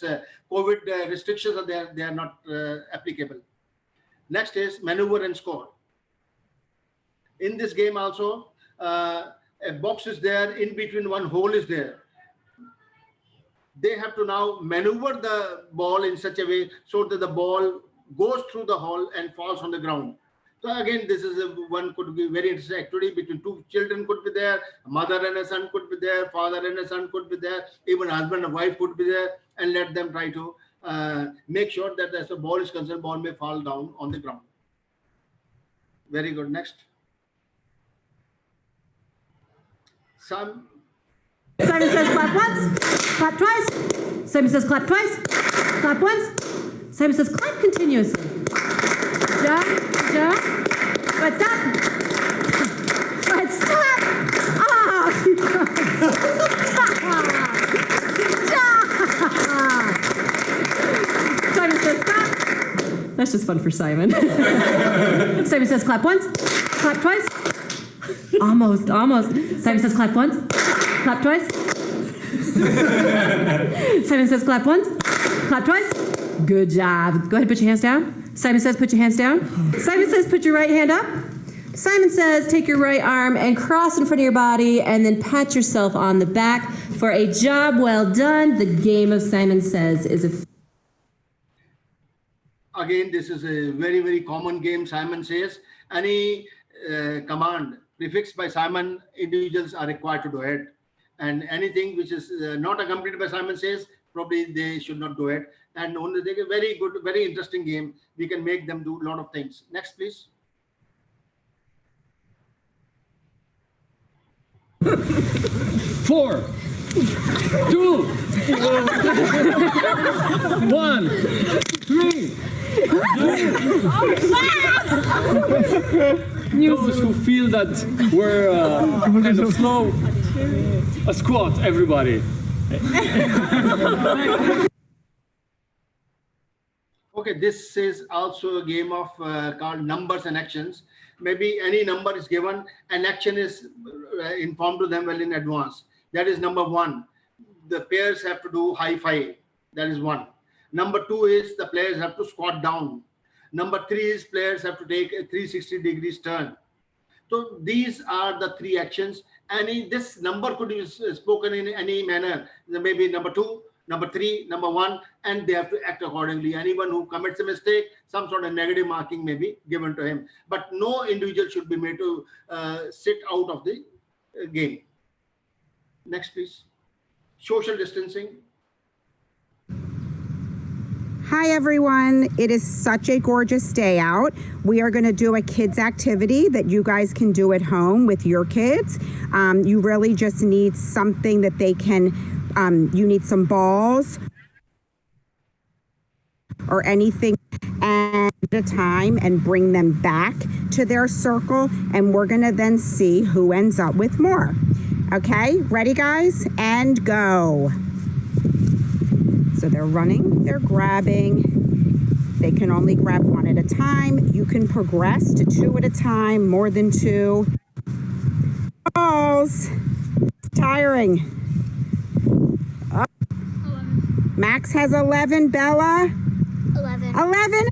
COVID restrictions are there, they are not applicable. Next is maneuver and score. In this game also, a box is there, in between one hole is there. They have to now maneuver the ball in such a way so that the ball goes through the hole and falls on the ground. So again, this is one could be very interesting activity. Between two children could be there, a mother and a son could be there, father and a son could be there, even husband and wife could be there, and let them try to make sure that as the ball is concerned, ball may fall down on the ground. Very good. Next. Simon says clap once, clap twice. Simon says clap twice, clap once. Simon says clap continuously. Good job, good job. But stop. But stop. Oh, stop. Simon says stop. That's just fun for Simon. Simon says clap once, clap twice. Almost. Simon says clap once, clap twice. Simon says clap once, clap twice. Good job. Go ahead, put your hands down. Simon says put your hands down. Simon says put your right hand up. Simon says take your right arm and cross in front of your body and then pat yourself on the back for a job well done. The game of Simon Says is a... Again, this is a very, very common game. Simon Says. Any command prefixed by Simon, individuals are required to do it. And anything which is not accompanied by Simon Says, probably they should not do it. And only they get very good, very interesting game. We can make them do a lot of things. Next, please. Four, two, one, three. Those who feel that we're kind of slow, a squat, everybody. Okay, this is also a game of called numbers and actions. Maybe any number is given, an action is informed to them well in advance. That is number one. The players have to do high five. That is one. Number two is the players have to squat down. Number three is players have to take a 360 degrees turn. So these are the three actions. This number could be spoken in any manner. Maybe number two, number three, number one, and they have to act accordingly. Anyone who commits a mistake, some sort of negative marking may be given to him. But no individual should be made to sit out of the game. Next, please. Social distancing. Hi everyone, it is such a gorgeous day out. We are going to do a kids activity that you guys can do at home with your kids. You really just need something that they can, you need some balls or anything at a time and bring them back to their circle, and we're going to then see who ends up with more. Okay, ready guys? And go. So they're running, they're grabbing. They can only grab one at a time. You can progress to two at a time, more than two. Balls. It's tiring. Oh. Max has 11. Bella? 11. 11.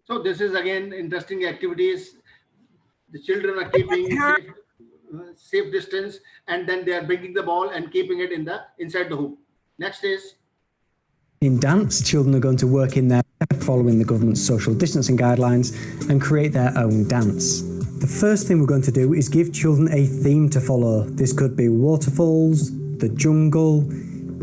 So this is again interesting activities. The children are keeping safe distance, and then they are bringing the ball and keeping it inside the hoop. Next is in dance. Children are going to work in there following the government's social distancing guidelines and create their own dance. The first thing we're going to do is give children a theme to follow. This could be waterfalls, the jungle,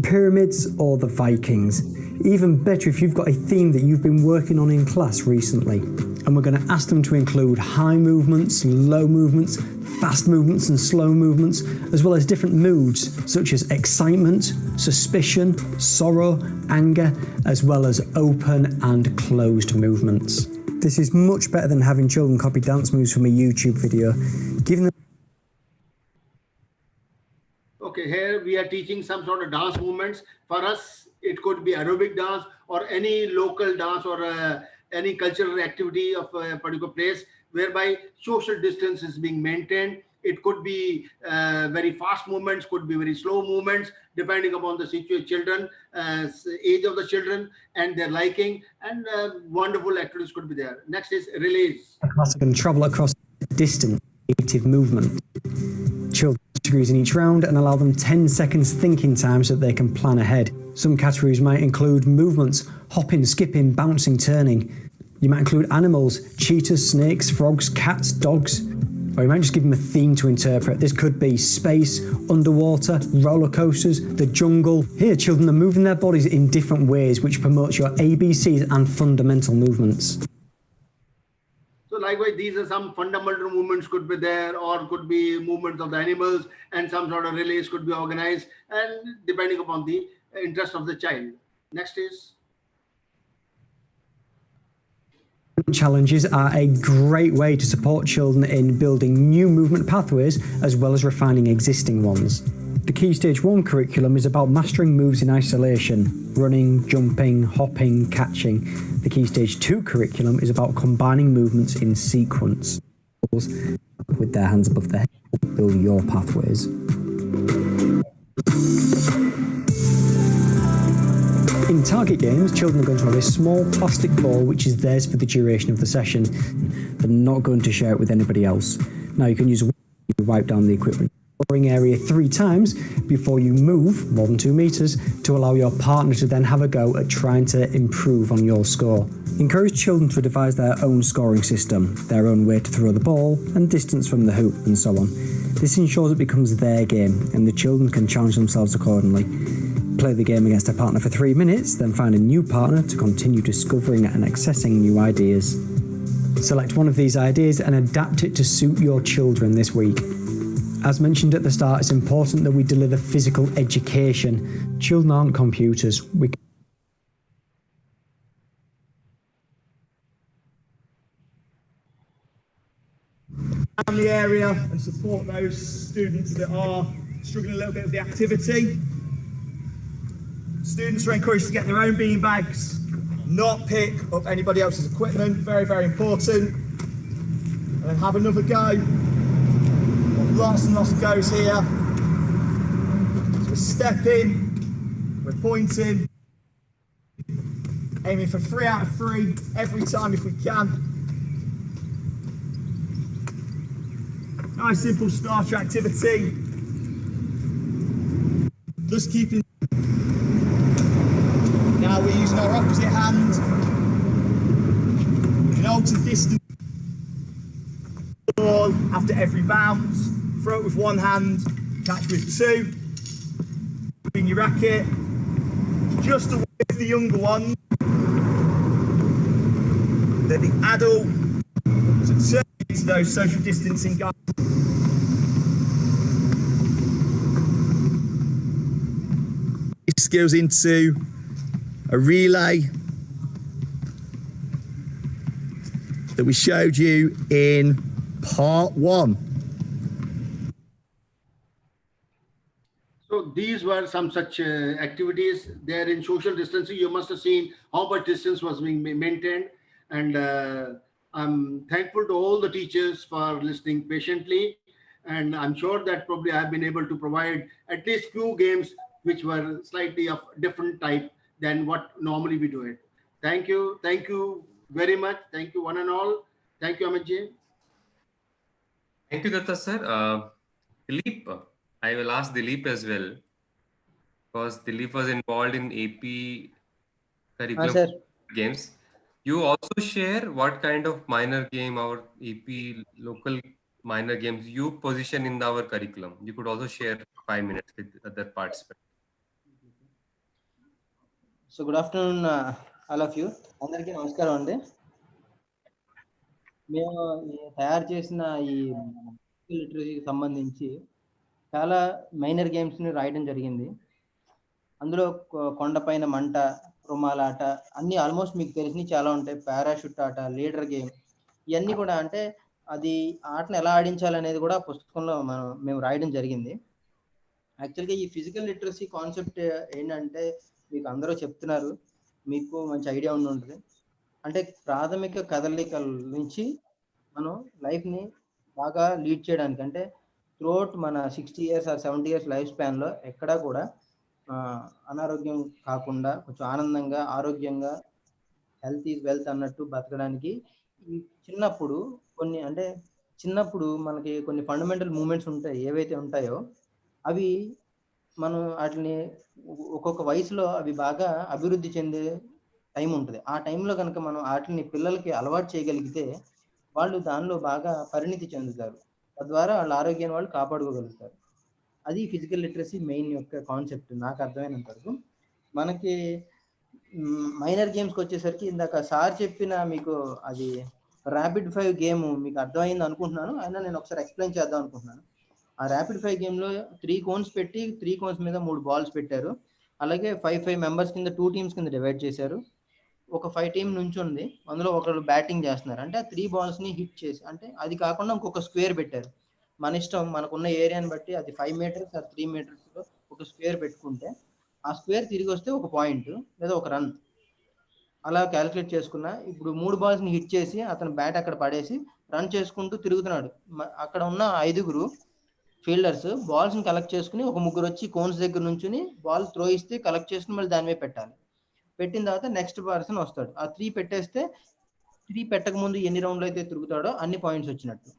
pyramids, or the Vikings. Even better if you've got a theme that you've been working on in class recently. And we're going to ask them to include high movements, low movements, fast movements and slow movements, as well as different moods such as excitement, suspicion, sorrow, anger, as well as open and closed movements. This is much better than having children copy dance moves from a YouTube video. Giving them okay, here we are teaching some sort of dance movements. For us, it could be aerobic dance or any local dance or any cultural activity of a particular place, whereby social distance is being maintained. It could be very fast movements, could be very slow movements, depending upon the children, age of the children and their liking, and wonderful activities could be there. Next is relays. Can travel across distance, creative movement. Children categories in each round and allow them 10 seconds thinking time so that they can plan ahead. Some categories might include movements, hopping, skipping, bouncing, turning. You might include animals, cheetahs, snakes, frogs, cats, dogs. Or you might just give them a theme to interpret. This could be space, underwater, roller coasters, the jungle. Here, children are moving their bodies in different ways, which promotes your ABCs and fundamental movements. So likewise, these are some fundamental movements could be there, or could be movements of the animals, and some sort of relays could be organized, and depending upon the interest of the child. Next is. Challenges are a great way to support children in building new movement pathways as well as refining existing ones. The Key Stage 1 curriculum is about mastering moves in isolation, running, jumping, hopping, catching. The Key Stage 2 curriculum is about combining movements in sequence. With their hands above their head, build your pathways. In target games, children are going to have a small plastic ball which is theirs for the duration of the session. They're not going to share it with anybody else. Now you can use a wipe to wipe down the equipment scoring area 3 times before you move more than 2 meters to allow your partner to then have a go at trying to improve on your score. Encourage children to devise their own scoring system, their own way to throw the ball and distance from the hoop and so on. This ensures it becomes their game and the children can challenge themselves accordingly. Play the game against a partner for 3 minutes, then find a new partner to continue discovering and accessing new ideas. Select one of these ideas and adapt it to suit your children this week. As mentioned at the start, it's important that we deliver physical education. Children aren't computers. Around the area and support those students that are struggling a little bit with the activity. Students are encouraged to get their own bean bags, not pick up anybody else's equipment, very, very important. And then have another go. Lots and lots of goes here. So we're stepping, we're pointing, aiming for 3 out of 3 every time if we can. Nice simple starter activity. Just keeping. Now we're using our opposite hand. We can alter distance. Ball after every bounce. Throw it with one hand, catch with 2. In your racket. Just away with the younger one. Then the adult. So turn into those social distancing guys. Skills into a relay that we showed you in part 1. So these were some such activities there in social distancing. You must have seen how much distance was being maintained, and I'm thankful to all the teachers for listening patiently, and I'm sure that probably I've been able to provide at least few games which were slightly of different type than what normally we do it. Thank you very much. Thank you one and all. Thank you, Amit. Thank you, Datta sir. Dilip, I will ask Dilip as well, because Dilip was involved in AP curriculum games. You also share what kind of minor game our AP local minor games you position in our curriculum. You could also share 5 minutes with other participants. So good afternoon, all of you. అందరికీ నమస్కారం అండి. మేము తయారు చేసిన ఈ లిటరసీకి సంబంధించి చాలా minor గేమ్స్ని రాయడం జరిగింది. అందులో కొండపైన మంట, రుమాలాట అన్నీ ఆల్మోస్ట్ మీకు తెలిసినవి చాలా ఉంటాయి. పారాషూట్ ఆట, లీడర్ గేమ్, ఇవన్నీ కూడా అంటే అది ఆటను ఎలా ఆడించాలనేది కూడా పుస్తకంలో మేము రాయడం జరిగింది. యాక్చువల్గా ఈ ఫిజికల్ లిటరసీ కాన్సెప్ట్ ఏంటంటే మీకు అందరూ చెప్తున్నారు, మీకు మంచి ఐడియా ఉంటుంది. అంటే ప్రాథమిక కదలికల నుంచి మనం లైఫ్ని బాగా లీడ్ చేయడానికి, అంటే త్రూఅవుట్ మన 60 ఇయర్స్ ఆర్ 70 ఇయర్స్ లైఫ్ స్పాన్లో ఎక్కడా కూడా అనారోగ్యం కాకుండా కొంచెం ఆనందంగా ఆరోగ్యంగా హెల్త్ ఈజ్ వెల్త్ అన్నట్టు బతకడానికి ఈ చిన్నప్పుడు చిన్నప్పుడు మనకి కొన్ని ఫండమెంటల్ మూమెంట్స్ ఉంటాయి, ఏవైతే ఉంటాయో అవి మనం వాటిని ఒక్కొక్క వయసులో అవి బాగా అభివృద్ధి చెందే టైం ఉంటుంది. ఆ టైంలో కనుక మనం వాటిని పిల్లలకి అలవాటు చేయగలిగితే వాళ్ళు దానిలో బాగా పరిణితి చెందుతారు, తద్వారా వాళ్ళ ఆరోగ్యాన్ని వాళ్ళు కాపాడుకోగలుగుతారు. అది ఫిజికల్ లిటరసీ మెయిన్ యొక్క కాన్సెప్ట్ నాకు అర్థమైనంత వరకు. మనకి మైనర్ గేమ్స్కి వచ్చేసరికి ఇందాక సార్ చెప్పిన మీకు అది ర్యాపిడ్ 5 గేమ్ మీకు అర్థమైంది అనుకుంటున్నాను, అయినా నేను ఒకసారి ఎక్స్ప్లెయిన్ చేద్దాం అనుకుంటున్నాను. ఆ ర్యాపిడ్ 5 గేమ్లో 3 కోన్స్ పెట్టి 3 కోన్స్ మీద 3 బాల్స్ పెట్టారు. అలాగే 5 మెంబర్స్ కింద 2 టీమ్స్ కింద డివైడ్ చేశారు. ఒక 5 టీం నుంచి ఉంది, అందులో ఒకళ్ళు బ్యాటింగ్ చేస్తున్నారు. అంటే ఆ 3 బాల్స్ని హిట్ చేసి, అంటే అది కాకుండా ఇంకొక స్క్వేర్ పెట్టారు. మన ఇష్టం, మనకున్న ఏరియాని బట్టి అది 5 మీటర్స్ ఆర్ 3 మీటర్స్లో ఒక స్క్వేర్ పెట్టుకుంటే ఆ స్క్వేర్ తిరిగి వస్తే ఒక పాయింట్ లేదా ఒక రన్ అలా క్యాలిక్యులేట్ చేసుకున్నా. ఇప్పుడు 3 బాల్స్ని హిట్ చేసి అతను బ్యాట్ అక్కడ పడేసి రన్ చేసుకుంటూ తిరుగుతున్నాడు. అక్కడ ఉన్న 5 ఫీల్డర్స్ బాల్స్ని కలెక్ట్ చేసుకుని ఒక 3 వచ్చి కోన్స్ దగ్గర నుంచి బాల్ త్రో ఇస్తే కలెక్ట్ చేసుకుని మళ్ళీ దాని మీద పెట్టాలి. పెట్టిన తర్వాత నెక్స్ట్ పర్సన్ వస్తాడు. ఆ 3 పెట్టేస్తే 3 పెట్టక ముందు ఎన్ని రౌండ్లు అయితే తిరుగుతాడో అన్ని పాయింట్స్ వచ్చినట్టు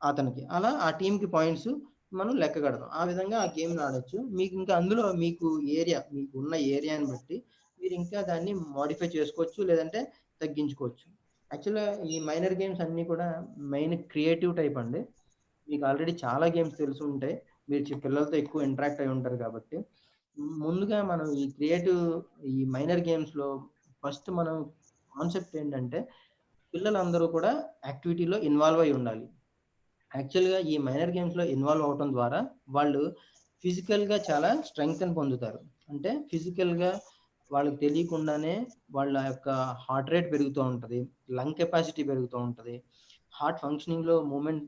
అతనికి. అలా ఆ టీంకి పాయింట్స్ మనం లెక్క కడదాం. ఆ విధంగా ఆ గేమ్ని ఆడొచ్చు. మీకు ఇంకా అందులో మీకు ఉన్న ఏరియాని బట్టి మీరు ఇంకా దాన్ని మోడిఫై చేసుకోవచ్చు, లేదంటే తగ్గించుకోవచ్చు. యాక్చువల్గా ఈ మైనర్ గేమ్స్ అన్నీ కూడా మెయిన్ క్రియేటివ్ టైప్ అండి. మీకు ఆల్రెడీ చాలా గేమ్స్ తెలిసి ఉంటాయి, మీరు పిల్లలతో ఎక్కువ ఇంటరాక్ట్ అయి ఉంటారు కాబట్టి. ముందుగా మనం ఈ మైనర్ గేమ్స్లో ఫస్ట్ మనం కాన్సెప్ట్ ఏంటంటే పిల్లలందరూ కూడా యాక్టివిటీలో ఇన్వాల్వ్ అయి ఉండాలి. యాక్చువల్గా ఈ మైనర్ గేమ్స్లో ఇన్వాల్వ్ అవడం ద్వారా వాళ్ళు ఫిజికల్గా చాలా స్ట్రెంగ్త్ పొందుతారు. అంటే ఫిజికల్గా వాళ్ళకి తెలియకుండానే వాళ్ళ యొక్క హార్ట్ రేట్ పెరుగుతూ ఉంటుంది, లంగ్ కెపాసిటీ పెరుగుతూ ఉంటుంది, హార్ట్ ఫంక్షనింగ్లో మూమెంట్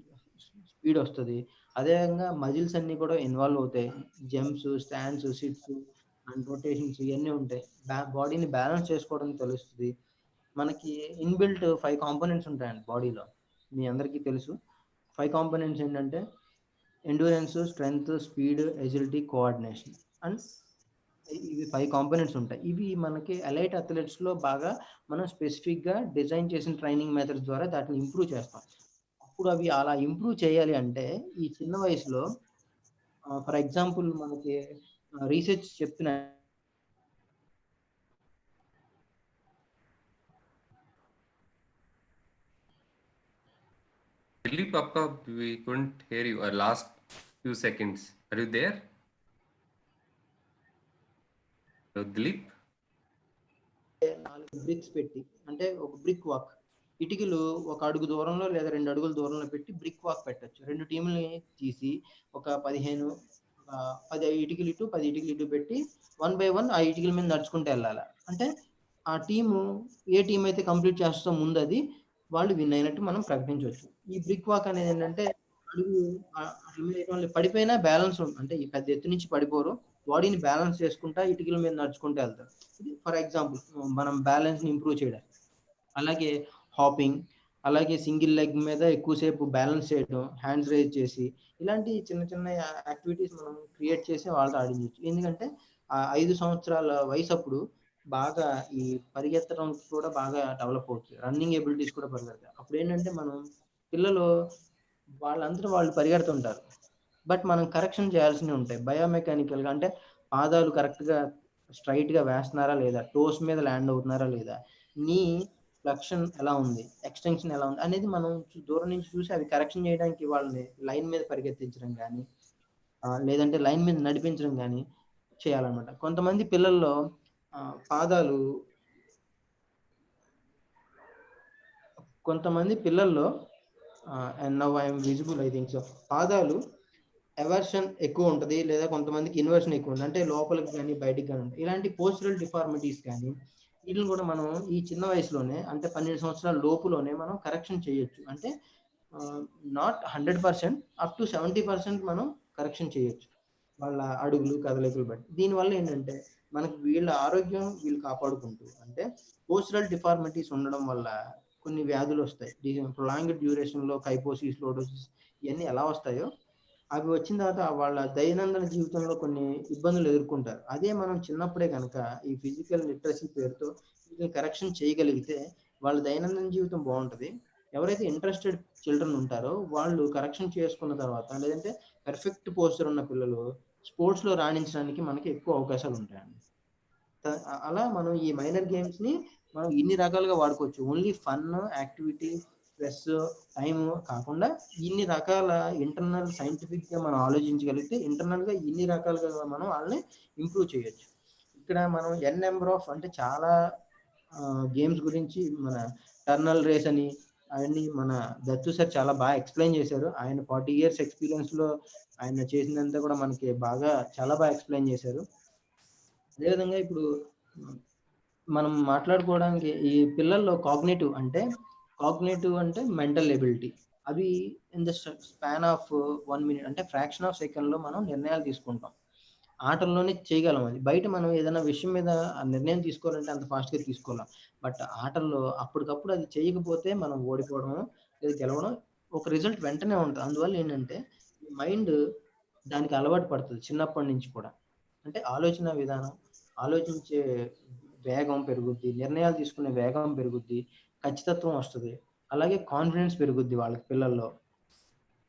స్పీడ్ వస్తుంది. అదేవిధంగా మజిల్స్ అన్నీ కూడా ఇన్వాల్వ్ అవుతాయి. Jumps, stands, sits and rotations ఇవన్నీ ఉంటాయి. బాడీని బ్యాలెన్స్ చేసుకోవడం తెలుస్తుంది. మనకి ఇన్బిల్ట్ 5 కాంపోనెంట్స్ ఉంటాయండి బాడీలో, మీ అందరికీ తెలుసు. 5 కాంపోనెంట్స్ ఏంటంటే endurance, strength, speed, agility, coordination and ఇవి 5 కాంపోనెంట్స్ ఉంటాయి. ఇవి మనకి ఎలైట్ అథ్లెట్స్లో బాగా మనం స్పెసిఫిక్గా డిజైన్ చేసిన ట్రైనింగ్ మెథడ్స్ ద్వారా దాటిని ఇంప్రూవ్ చేస్తాం. అప్పుడు అవి అలా ఇంప్రూవ్ చేయాలి అంటే ఈ చిన్న వయసులో ఫర్ ఎగ్జాంపుల్ మనకి రీసెర్చ్ చెప్తున్న Dilip, Appa, we couldn't hear you. Last few seconds. Are you there? Hello, Dilip? 4 bricks పెట్టి, అంటే ఒక బ్రిక్ వాక్, ఇటుకలు 1 అడుగు దూరంలో లేదా 2 అడుగుల దూరంలో పెట్టి బ్రిక్ వాక్ పెట్టచ్చు. 2 టీంలని తీసి ఒక 10 ఇటుకలు ఇటు 10 ఇటుకలు ఇటు పెట్టి 1 by 1 ఆ ఇటుకల మీద నడుచుకుంటూ వెళ్ళాలి. అంటే ఆ టీము ఏ టీం అయితే కంప్లీట్ చేస్తో ముందు అది వాళ్ళు విన్ అయినట్టు మనం ప్రకటించవచ్చు. ఈ బ్రిక్ వాక్ అనేది ఏంటంటే అడుగు పడిపోయినా బ్యాలెన్స్ అంటే ఈ పెద్ద ఎత్తు నుంచి పడిపోరు, బాడీని బ్యాలెన్స్ చేసుకుంటా ఇటుకల మీద నడుచుకుంటూ వెళ్తారు. ఇది ఫర్ ఎగ్జాంపుల్ మనం బ్యాలెన్స్ని ఇంప్రూవ్ చేయడానికి. అలాగే హాపింగ్, అలాగే సింగిల్ లెగ్ మీద ఎక్కువసేపు బ్యాలెన్స్ చేయడం, హ్యాండ్స్ రేజ్ చేసి, ఇలాంటి చిన్న చిన్న యాక్టివిటీస్ మనం క్రియేట్ చేసి వాళ్ళతో ఆడించవచ్చు. ఎందుకంటే ఆ 5 సంవత్సరాల వయసు అప్పుడు బాగా ఈ పరిగెత్తడం కూడా బాగా డెవలప్ అవుతుంది, రన్నింగ్ ఎబిలిటీస్ కూడా పరిగెడతాయి. అప్పుడు ఏంటంటే మనం పిల్లలు వాళ్ళందరూ వాళ్ళు పరిగెడుతుంటారు, బట్ మనం కరెక్షన్ చేయాల్సినవి ఉంటాయి బయోమెకానికల్గా. అంటే పాదాలు కరెక్ట్గా స్ట్రైట్గా వేస్తున్నారా లేదా, టోస్ మీద ల్యాండ్ అవుతున్నారా లేదా, నీ ఫ్లెక్షన్ ఎలా ఉంది, ఎక్స్టెన్షన్ ఎలా ఉంది అనేది మనం దూరం నుంచి చూసి అవి కరెక్షన్ చేయడానికి వాళ్ళని లైన్ మీద పరిగెత్తించడం కానీ లేదంటే లైన్ మీద నడిపించడం కానీ చేయాలన్నమాట. కొంతమంది పిల్లల్లో and now I'm visible I think so, పాదాలు ఎవర్షన్ ఎక్కువ ఉంటుంది, లేదా కొంతమందికి ఇన్వర్షన్ ఎక్కువ ఉంటుంది, అంటే లోపలికి కానీ బయటికి కానీ ఉంటుంది. ఇలాంటి పోస్చరల్ డిఫార్మిటీస్ కానీ వీటిని కూడా మనం ఈ చిన్న వయసులోనే, అంటే 12 సంవత్సరాల లోపులోనే మనం కరెక్షన్ చేయొచ్చు. అంటే నాట్ 100%, అప్ టు 70% మనం కరెక్షన్ చేయొచ్చు వాళ్ళ అడుగులు కదలికలు బట్టి. దీనివల్ల ఏంటంటే మనకు వీళ్ళ ఆరోగ్యం వీళ్ళు కాపాడుకుంటూ, అంటే పోస్చరల్ డిఫార్మిటీస్ ఉండడం వల్ల కొన్ని వ్యాధులు వస్తాయి. ప్రొలాంగ్డ్ డ్యూరేషన్లో కైపోసిస్, లోడోసిస్ ఇవన్నీ ఎలా వస్తాయో అవి వచ్చిన తర్వాత వాళ్ళ దైనందిన జీవితంలో కొన్ని ఇబ్బందులు ఎదుర్కొంటారు. అదే మనం చిన్నప్పుడే కనుక ఈ ఫిజికల్ లిటరసీ పేరుతో కరెక్షన్ చేయగలిగితే వాళ్ళ దైనందిన జీవితం బాగుంటుంది. ఎవరైతే ఇంట్రెస్టెడ్ చిల్డ్రన్ ఉంటారో వాళ్ళు కరెక్షన్ చేసుకున్న తర్వాత, లేదంటే పర్ఫెక్ట్ పోస్చర్ ఉన్న పిల్లలు స్పోర్ట్స్లో రాణించడానికి మనకి ఎక్కువ అవకాశాలు ఉంటాయండి. అలా మనం ఈ మైనర్ గేమ్స్ని మనం ఇన్ని రకాలుగా వాడుకోవచ్చు. Only fun, activity, stress, time కాకుండా ఇన్ని రకాల ఇంటర్నల్ సైంటిఫిక్గా మనం ఆలోచించగలిగితే ఇంటర్నల్గా ఇన్ని రకాలుగా మనం వాళ్ళని ఇంప్రూవ్ చేయొచ్చు. ఇక్కడ మనం ఎన్ నెంబర్ ఆఫ్ అంటే చాలా గేమ్స్ గురించి మన టర్నల్ రేస్ అని అవన్నీ మన దత్తు సార్ చాలా బాగా ఎక్స్ప్లెయిన్ చేశారు. ఆయన 40 years ఎక్స్పీరియన్స్లో ఆయన చేసినంతా కూడా మనకి చాలా బాగా ఎక్స్ప్లెయిన్ చేశారు. అదేవిధంగా ఇప్పుడు మనం మాట్లాడుకోవడానికి ఈ పిల్లల్లో కాగ్నేటివ్ అంటే మెంటల్ ఎబిలిటీ, అవి in the span of 1 minute అంటే ఫ్రాక్షన్ ఆఫ్ సెకండ్లో మనం నిర్ణయాలు తీసుకుంటాం. ఆటల్లోనే చేయగలం. అది బయట మనం ఏదైనా విషయం మీద నిర్ణయం తీసుకోవాలంటే అంత ఫాస్ట్గా తీసుకోలేం. బట్ ఆటల్లో అప్పటికప్పుడు అది చేయకపోతే మనం ఓడిపోవడం లేదా గెలవడం ఒక రిజల్ట్ వెంటనే ఉంటుంది. అందువల్ల ఏంటంటే మైండ్ దానికి అలవాటు పడుతుంది చిన్నప్పటి నుంచి కూడా. అంటే ఆలోచన విధానం, ఆలోచించే వేగం పెరుగుద్ది, నిర్ణయాలు తీసుకునే వేగం పెరుగుద్ది, ఖచ్చితత్వం వస్తుంది, అలాగే కాన్ఫిడెన్స్ పెరుగుద్ది వాళ్ళకి పిల్లల్లో.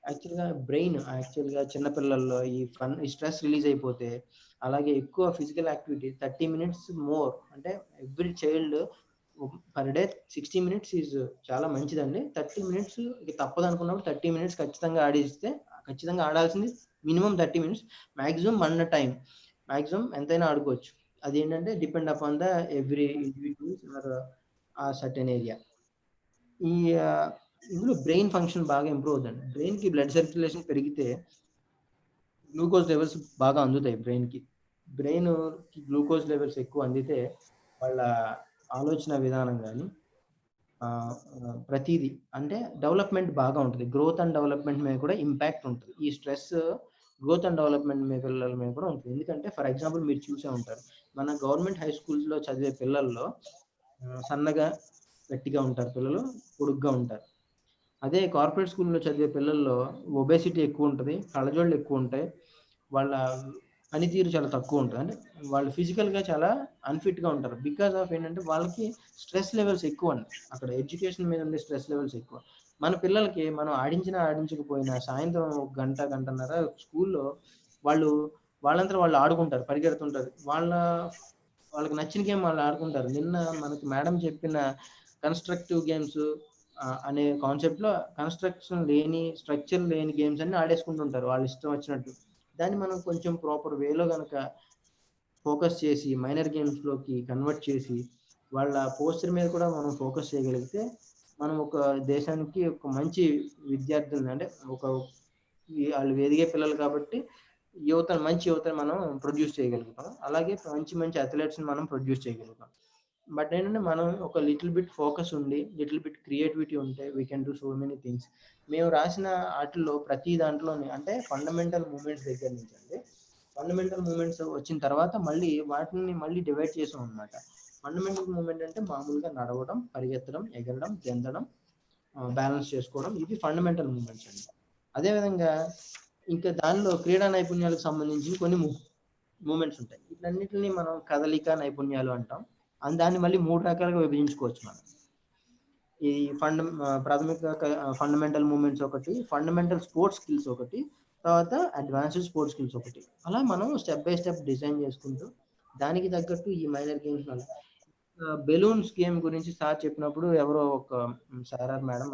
యాక్చువల్గా చిన్నపిల్లల్లో ఈ స్ట్రెస్ రిలీజ్ అయిపోతే, అలాగే ఎక్కువ ఫిజికల్ యాక్టివిటీ 30 minutes మోర్, అంటే every child per day 60 minutes is చాలా మంచిదండి. 30 minutes తప్పదు అనుకున్నప్పుడు 30 minutes ఖచ్చితంగా ఆడాల్సింది మినిమం 30 minutes, మ్యాక్సిమం మన టైం, మ్యాక్సిమం ఎంతైనా ఆడుకోవచ్చు. అదేంటంటే depend upon the every individuals or a certain area. ఇందులో బ్రెయిన్ ఫంక్షన్ బాగా ఇంప్రూవ్ అవుతుంది. బ్రెయిన్కి బ్లడ్ సర్క్యులేషన్ పెరిగితే గ్లూకోజ్ లెవెల్స్ బాగా అందుతాయి. బ్రెయిన్కి గ్లూకోజ్ లెవెల్స్ ఎక్కువ అందితే వాళ్ళ ఆలోచన విధానం కానీ ప్రతిదీ అంటే డెవలప్మెంట్ బాగా ఉంటుంది. గ్రోత్ అండ్ డెవలప్మెంట్ మీద కూడా ఇంపాక్ట్ ఉంటుంది. ఈ స్ట్రెస్ గ్రోత్ అండ్ డెవలప్మెంట్ మీద పిల్లల మీద కూడా ఉంటుంది. ఎందుకంటే ఫర్ ఎగ్జాంపుల్ మీరు చూసే ఉంటారు, మన గవర్నమెంట్ హై స్కూల్స్లో చదివే పిల్లల్లో సన్నగా గట్టిగా ఉంటారు పిల్లలు, పొడుగ్గా ఉంటారు. అదే కార్పొరేట్ స్కూల్లో చదివే పిల్లల్లో ఒబేసిటీ ఎక్కువ ఉంటుంది, కళ్ళజోళ్ళు ఎక్కువ ఉంటాయి, వాళ్ళ పనితీరు చాలా తక్కువ ఉంటుంది. అంటే వాళ్ళు ఫిజికల్గా చాలా అన్ఫిట్గా ఉంటారు. బికాస్ ఆఫ్ ఏంటంటే వాళ్ళకి స్ట్రెస్ లెవెల్స్ ఎక్కువ అండి. అక్కడ ఎడ్యుకేషన్ మీద ఉండే స్ట్రెస్ లెవెల్స్ ఎక్కువ. మన పిల్లలకి మనం ఆడించకపోయినా సాయంత్రం 1 గంటన్నర స్కూల్లో వాళ్ళంతా వాళ్ళు ఆడుకుంటారు, పరిగెడుతుంటారు, వాళ్ళకి నచ్చిన గేమ్ వాళ్ళు ఆడుకుంటారు. నిన్న మనకి మేడం చెప్పిన కన్స్ట్రక్టివ్ గేమ్స్ అనే కాన్సెప్ట్లో స్ట్రక్చర్ లేని గేమ్స్ అన్ని ఆడేసుకుంటుంటారు వాళ్ళు ఇష్టం వచ్చినట్టు. దాన్ని మనం కొంచెం ప్రాపర్ వేలో కనుక ఫోకస్ చేసి మైనర్ గేమ్స్లోకి కన్వర్ట్ చేసి వాళ్ళ పోస్చర్ మీద కూడా మనం ఫోకస్ చేయగలిగితే మనం ఒక దేశానికి ఒక మంచి విద్యార్థులను, అంటే వాళ్ళు ఎదిగే పిల్లలు కాబట్టి మంచి యువతను మనం ప్రొడ్యూస్ చేయగలుగుతాం. అలాగే మంచి అథ్లెట్స్ని మనం ప్రొడ్యూస్ చేయగలుగుతాం. బట్ ఏంటంటే మనం ఒక లిటిల్ బిట్ ఫోకస్ ఉండి, లిటిల్ బిట్ క్రియేటివిటీ ఉంటే we can do so many things. మేము రాసిన వాటిల్లో ప్రతి దాంట్లోనే అంటే ఫండమెంటల్ మూమెంట్స్ దగ్గర నుంచి ఫండమెంటల్ మూమెంట్స్ వచ్చిన తర్వాత వాటిని డివైడ్ చేసాం అనమాట. ఫండమెంటల్ మూమెంట్ అంటే మామూలుగా నడవడం, పరిగెత్తడం, ఎగరడం, గెంతడం, బ్యాలెన్స్ చేసుకోవడం, ఇవి ఫండమెంటల్ మూమెంట్స్ అండి. అదేవిధంగా ఇంకా దానిలో క్రీడా నైపుణ్యాలకు సంబంధించి కొన్ని మూమెంట్స్ ఉంటాయి. వీటన్నిటిని మనం కదలిక నైపుణ్యాలు అంటాం. దాన్ని మళ్ళీ 3 రకాలుగా విభజించుకోవచ్చు మనం. ఈ ప్రాథమిక ఫండమెంటల్ మూమెంట్స్ ఒకటి, ఫండమెంటల్ స్పోర్ట్స్ స్కిల్స్ ఒకటి, తర్వాత అడ్వాన్స్డ్ స్పోర్ట్స్ స్కిల్స్ ఒకటి. అలా మనం స్టెప్ బై స్టెప్ డిజైన్ చేసుకుంటూ దానికి తగ్గట్టు ఈ మైనర్ గేమ్స్ బెలూన్స్ గేమ్ గురించి సార్ చెప్పినప్పుడు ఎవరో ఒక sir are madam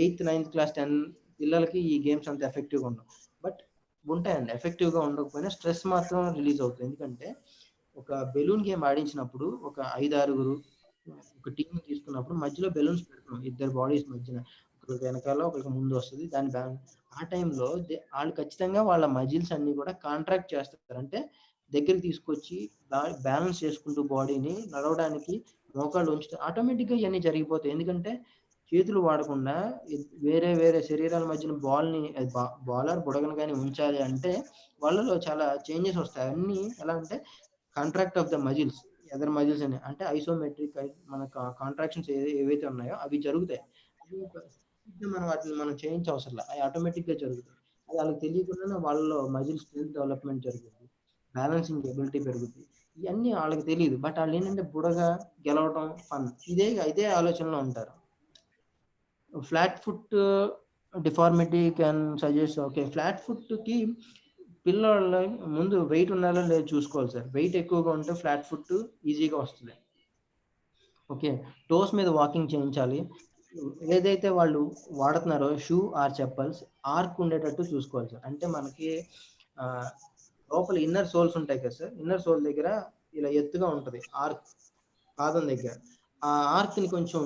8th, 9th class 10 పిల్లలకి ఈ గేమ్స్ అంత ఎఫెక్టివ్గా ఉండవు. బట్ ఉంటాయండి, ఎఫెక్టివ్గా ఉండకపోయినా స్ట్రెస్ మాత్రం రిలీజ్ అవుతుంది. ఎందుకంటే ఒక బెలూన్ గేమ్ ఆడించినప్పుడు ఒక 5-6 ఒక టీం తీసుకున్నప్పుడు మధ్యలో బెలూన్స్ పెడతాం, 2 బాడీస్ మధ్యన, ఒకరికి వెనకాల ఒకరికి ముందు వస్తుంది. ఆ టైంలో వాళ్ళు ఖచ్చితంగా వాళ్ళ మజిల్స్ అన్ని కూడా కాంట్రాక్ట్ చేస్తారు. అంటే దగ్గరికి తీసుకొచ్చి బ్యాలెన్స్ చేసుకుంటూ బాడీని నడవడానికి మోకాళ్ళు ఉంచుతారు. ఆటోమేటిక్గా ఇవన్నీ జరిగిపోతాయి. ఎందుకంటే చేతులు వాడకుండా వేరే శరీరాల మధ్యన బాలర్ బుడగను కానీ ఉంచాలి అంటే వాళ్ళలో చాలా చేంజెస్ వస్తాయి. అన్నీ ఎలా అంటే contract of the muscles, either muscles అని, అంటే ఐసోమెట్రిక్ మన కాంట్రాక్షన్స్ ఏవైతే ఉన్నాయో అవి జరుగుతాయి. మనం వాటిని చేయించే అవసరం లేదు, అవి ఆటోమేటిక్గా జరుగుతాయి. వాళ్ళకి తెలియకుండానే వాళ్ళలో మజిల్ స్ట్రెంత్ డెవలప్మెంట్ జరుగుతుంది, బ్యాలెన్సింగ్ ఎబిలిటీ పెరుగుతుంది. ఇవన్నీ వాళ్ళకి తెలియదు, బట్ వాళ్ళు ఏంటంటే బుడగా గెలవడం ఫన్ ఇదే ఆలోచనలో ఉంటారు. Flat foot deformity can suggest. Okay, flat ఫుట్కి పిల్లల ముందు వెయిట్ ఉండాలో లేదో చూసుకోవాలి సార్. వెయిట్ ఎక్కువగా ఉంటే ఫ్లాట్ ఫుట్ ఈజీగా వస్తుంది. ఓకే, టోస్ మీద వాకింగ్ చేయించాలి. ఏదైతే వాళ్ళు వాడుతున్నారో షూ ఆర్ చెప్పల్స్ ఆర్క్ ఉండేటట్టు చూసుకోవాలి సార్. అంటే మనకి లోపల ఇన్నర్ సోల్స్ ఉంటాయి కదా సార్, ఇన్నర్ సోల్ దగ్గర ఇలా ఎత్తుగా ఉంటుంది ఆర్క్, పాదం దగ్గర. ఆ ఆర్క్ని కొంచెం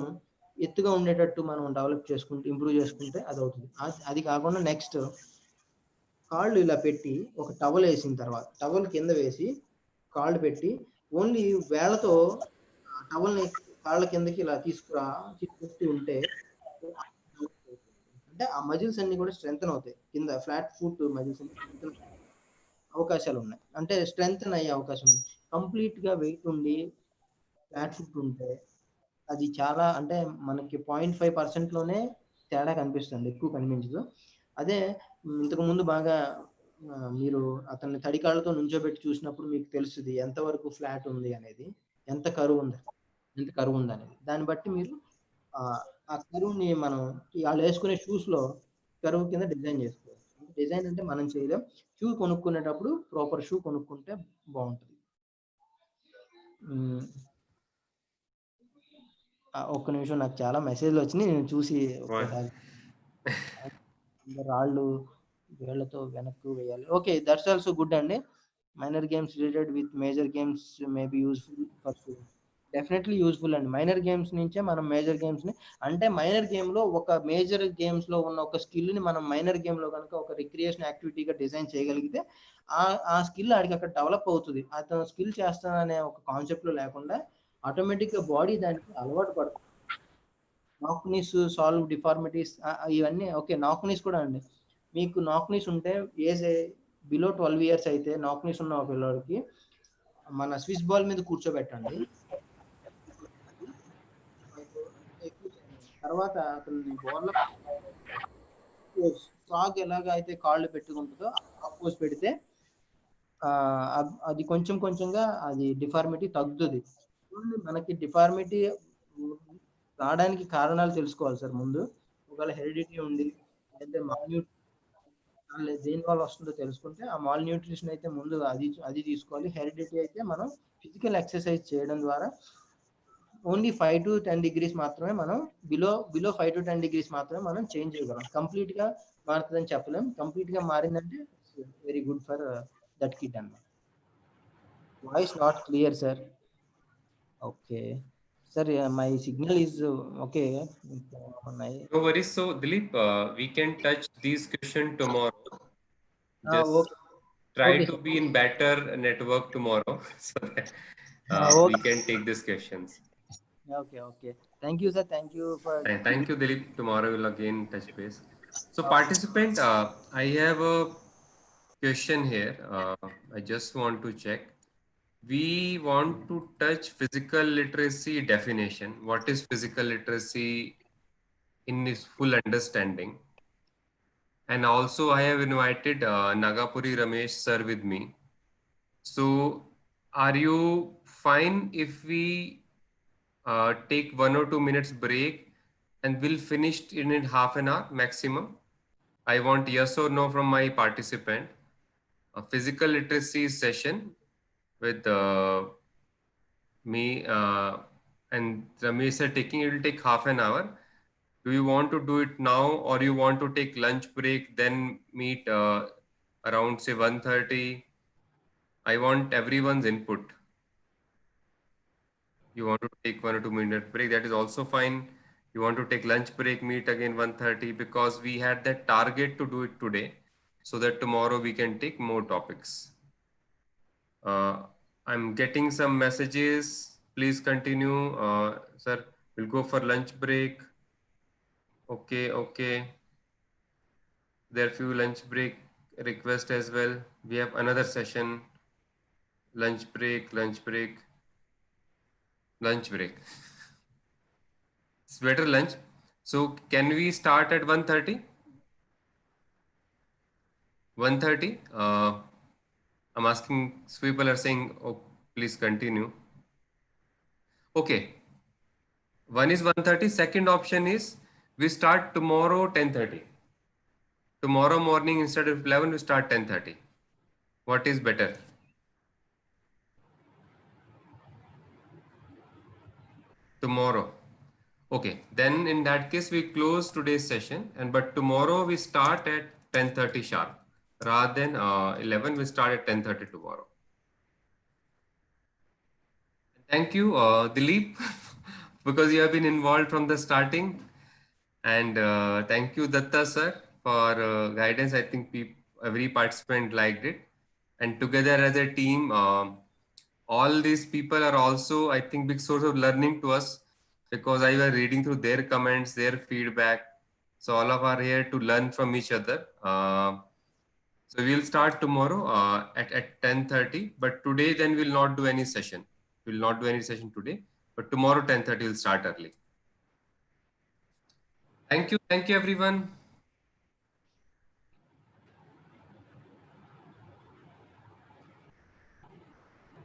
ఎత్తుగా ఉండేటట్టు మనం డెవలప్ చేసుకుంటే, ఇంప్రూవ్ చేసుకుంటే అది అవుతుంది. అది కాకుండా నెక్స్ట్ కాళ్ళు ఇలా పెట్టి ఒక టవల్ వేసిన తర్వాత టవల్ కింద వేసి కాళ్ళు పెట్టి ఓన్లీ వేళ్ళతో టవల్ని కాళ్ళ కిందకి ఇలా తీసుకొస్తూ ఉంటే అంటే ఆ మజిల్స్ అన్ని కూడా స్ట్రెంగ్తన్ అవుతాయి. కింద ఫ్లాట్ ఫుట్ మజిల్స్ అన్ని స్ట్రెంగ్తన్ అవకాశాలు ఉన్నాయి, అంటే స్ట్రెంగ్తన్ అయ్యే అవకాశం ఉంది. కంప్లీట్గా వెయిట్ ఉండి ఫ్లాట్ ఫుట్ ఉంటే అది చాలా, అంటే మనకి 0.5%లోనే తేడా కనిపిస్తుంది, ఎక్కువ కనిపించదు. అదే ఇంతకు ముందు బాగా మీరు అతన్ని తడికాళ్ళతో నుంచోబెట్టి చూసినప్పుడు మీకు తెలుస్తుంది ఎంతవరకు ఫ్లాట్ ఉంది అనేది, ఎంత కరువు ఉంది అనేది. దాన్ని బట్టి మీరు ఆ కరువుని మనం వాళ్ళు వేసుకునే షూస్లో కరువు కింద డిజైన్ చేసుకోవాలి. డిజైన్ అంటే మనం చేయలేం, షూ కొనుక్కునేటప్పుడు ప్రాపర్ షూ కొనుక్కుంటే బాగుంటుంది. ఒక్క నిమిషం, నాకు చాలా మెసేజ్లు వచ్చినాయి, నేను చూసి ఒకసారి. రాళ్ళు వేళ్లతో వెనక్కు వేయాలి. ఓకే, దట్స్ ఆల్సో గుడ్ అండి. Minor games related with major games may be useful for students. Definitely useful అండి. మైనర్ గేమ్స్ నుంచే మనం మేజర్ గేమ్స్ని, అంటే మైనర్ గేమ్లో ఒక మేజర్ గేమ్స్లో ఉన్న ఒక స్కిల్ని మనం మైనర్ గేమ్లో కనుక ఒక రిక్రియేషన్ యాక్టివిటీగా డిజైన్ చేయగలిగితే ఆ స్కిల్ ఆడికి అక్కడ డెవలప్ అవుతుంది. అతను స్కిల్ చేస్తాననే ఒక కాన్సెప్ట్లో లేకుండా ఆటోమేటిక్గా బాడీ దానికి అలవాటు పడుతుంది. నాక్నీస్ సాల్వ్ డిఫార్మిటీస్ ఇవన్నీ ఓకే. నాక్నీస్ కూడా అండి, మీకు నాక్నీస్ ఉంటే ఏజ్ బిలో 12 years అయితే నాక్నీస్ ఉన్న ఒక పిల్లడికి మన స్విస్ బాల్ మీద కూర్చోబెట్టండి. తర్వాత అతన్ని బాల్ ఫ్రాగ్ ఎలాగ అయితే కాళ్ళు పెట్టుకుంటుందో ఆ పోజ్ పెడితే అది కొంచెం కొంచెంగా అది డిఫార్మిటీ తగ్గుతుంది. మనకి డిఫార్మిటీ రావడానికి కారణాలు తెలుసుకోవాలి సార్ ముందు. ఒకవేళ హెరిడిటీ ఉంది అంటే దేని వల్ల వస్తుందో తెలుసుకుంటే ఆ మాల్ న్యూట్రిషన్ అయితే ముందు అది తీసుకోవాలి. హెరిడిటీ అయితే మనం ఫిజికల్ ఎక్సర్సైజ్ చేయడం ద్వారా ఓన్లీ 5 to 10 degrees మాత్రమే మనం బిలో 5 to 10 degrees మాత్రమే మనం చేంజ్ చేయగలం. కంప్లీట్ గా మారుతుందని చెప్పలేం. కంప్లీట్ గా మారిందంటే very good for that kid అన్నమాట. Voice not clear sir. Okay sir, my signal is okay. No worries. So Dilip, we can touch these questions tomorrow. Just try to be in better network tomorrow so that we can take these questions. Okay. Thank you, sir. Thank you for. Thank you, Dilip. Tomorrow we'll again touch base. So participant, I have a question here. I just want to check. We want to touch physical literacy definition. What is physical literacy in its full understanding? And also I have invited Nagapuri Ramesh sir with me. So are you fine if we take 1 or 2 minutes break and we'll finish in half an hour maximum? I want yes or no from my participant. A physical literacy session with me and Ramesh are taking, it will take half an hour. Do you want to do it now or you want to take lunch break then meet around say 1:30? I want everyone's input. You want to take 1 or 2 minute break, that is also fine. You want to take lunch break, meet again 1:30, because we had that target to do it today so that tomorrow we can take more topics. I'm getting some messages. Please continue. Sir, we'll go for lunch break. Okay. There are few lunch break requests as well. We have another session. Lunch break. It's better lunch. So can we start at 1:30? 1:30. I'm asking, people are saying, oh, please continue. Okay. One is 1:30. Second option is we start tomorrow 10:30. Tomorrow morning instead of 11, we start 10:30. What is better? Tomorrow. Okay, then in that case, we close today's session, but tomorrow we start at 10:30 sharp. Rather than 11, we start at 10:30 tomorrow. Thank you, Dilip, because you have been involved from the starting. And thank you, Datta sir, for guidance. I think every participant liked it. And together as a team, all these people are also, I think, big source of learning to us, because I was reading through their comments, their feedback. So all of us are here to learn from each other. So we'll start tomorrow at 10:30, but today then we'll not do any session. We'll not do any session today, but tomorrow 10:30 we'll start early. Thank you everyone.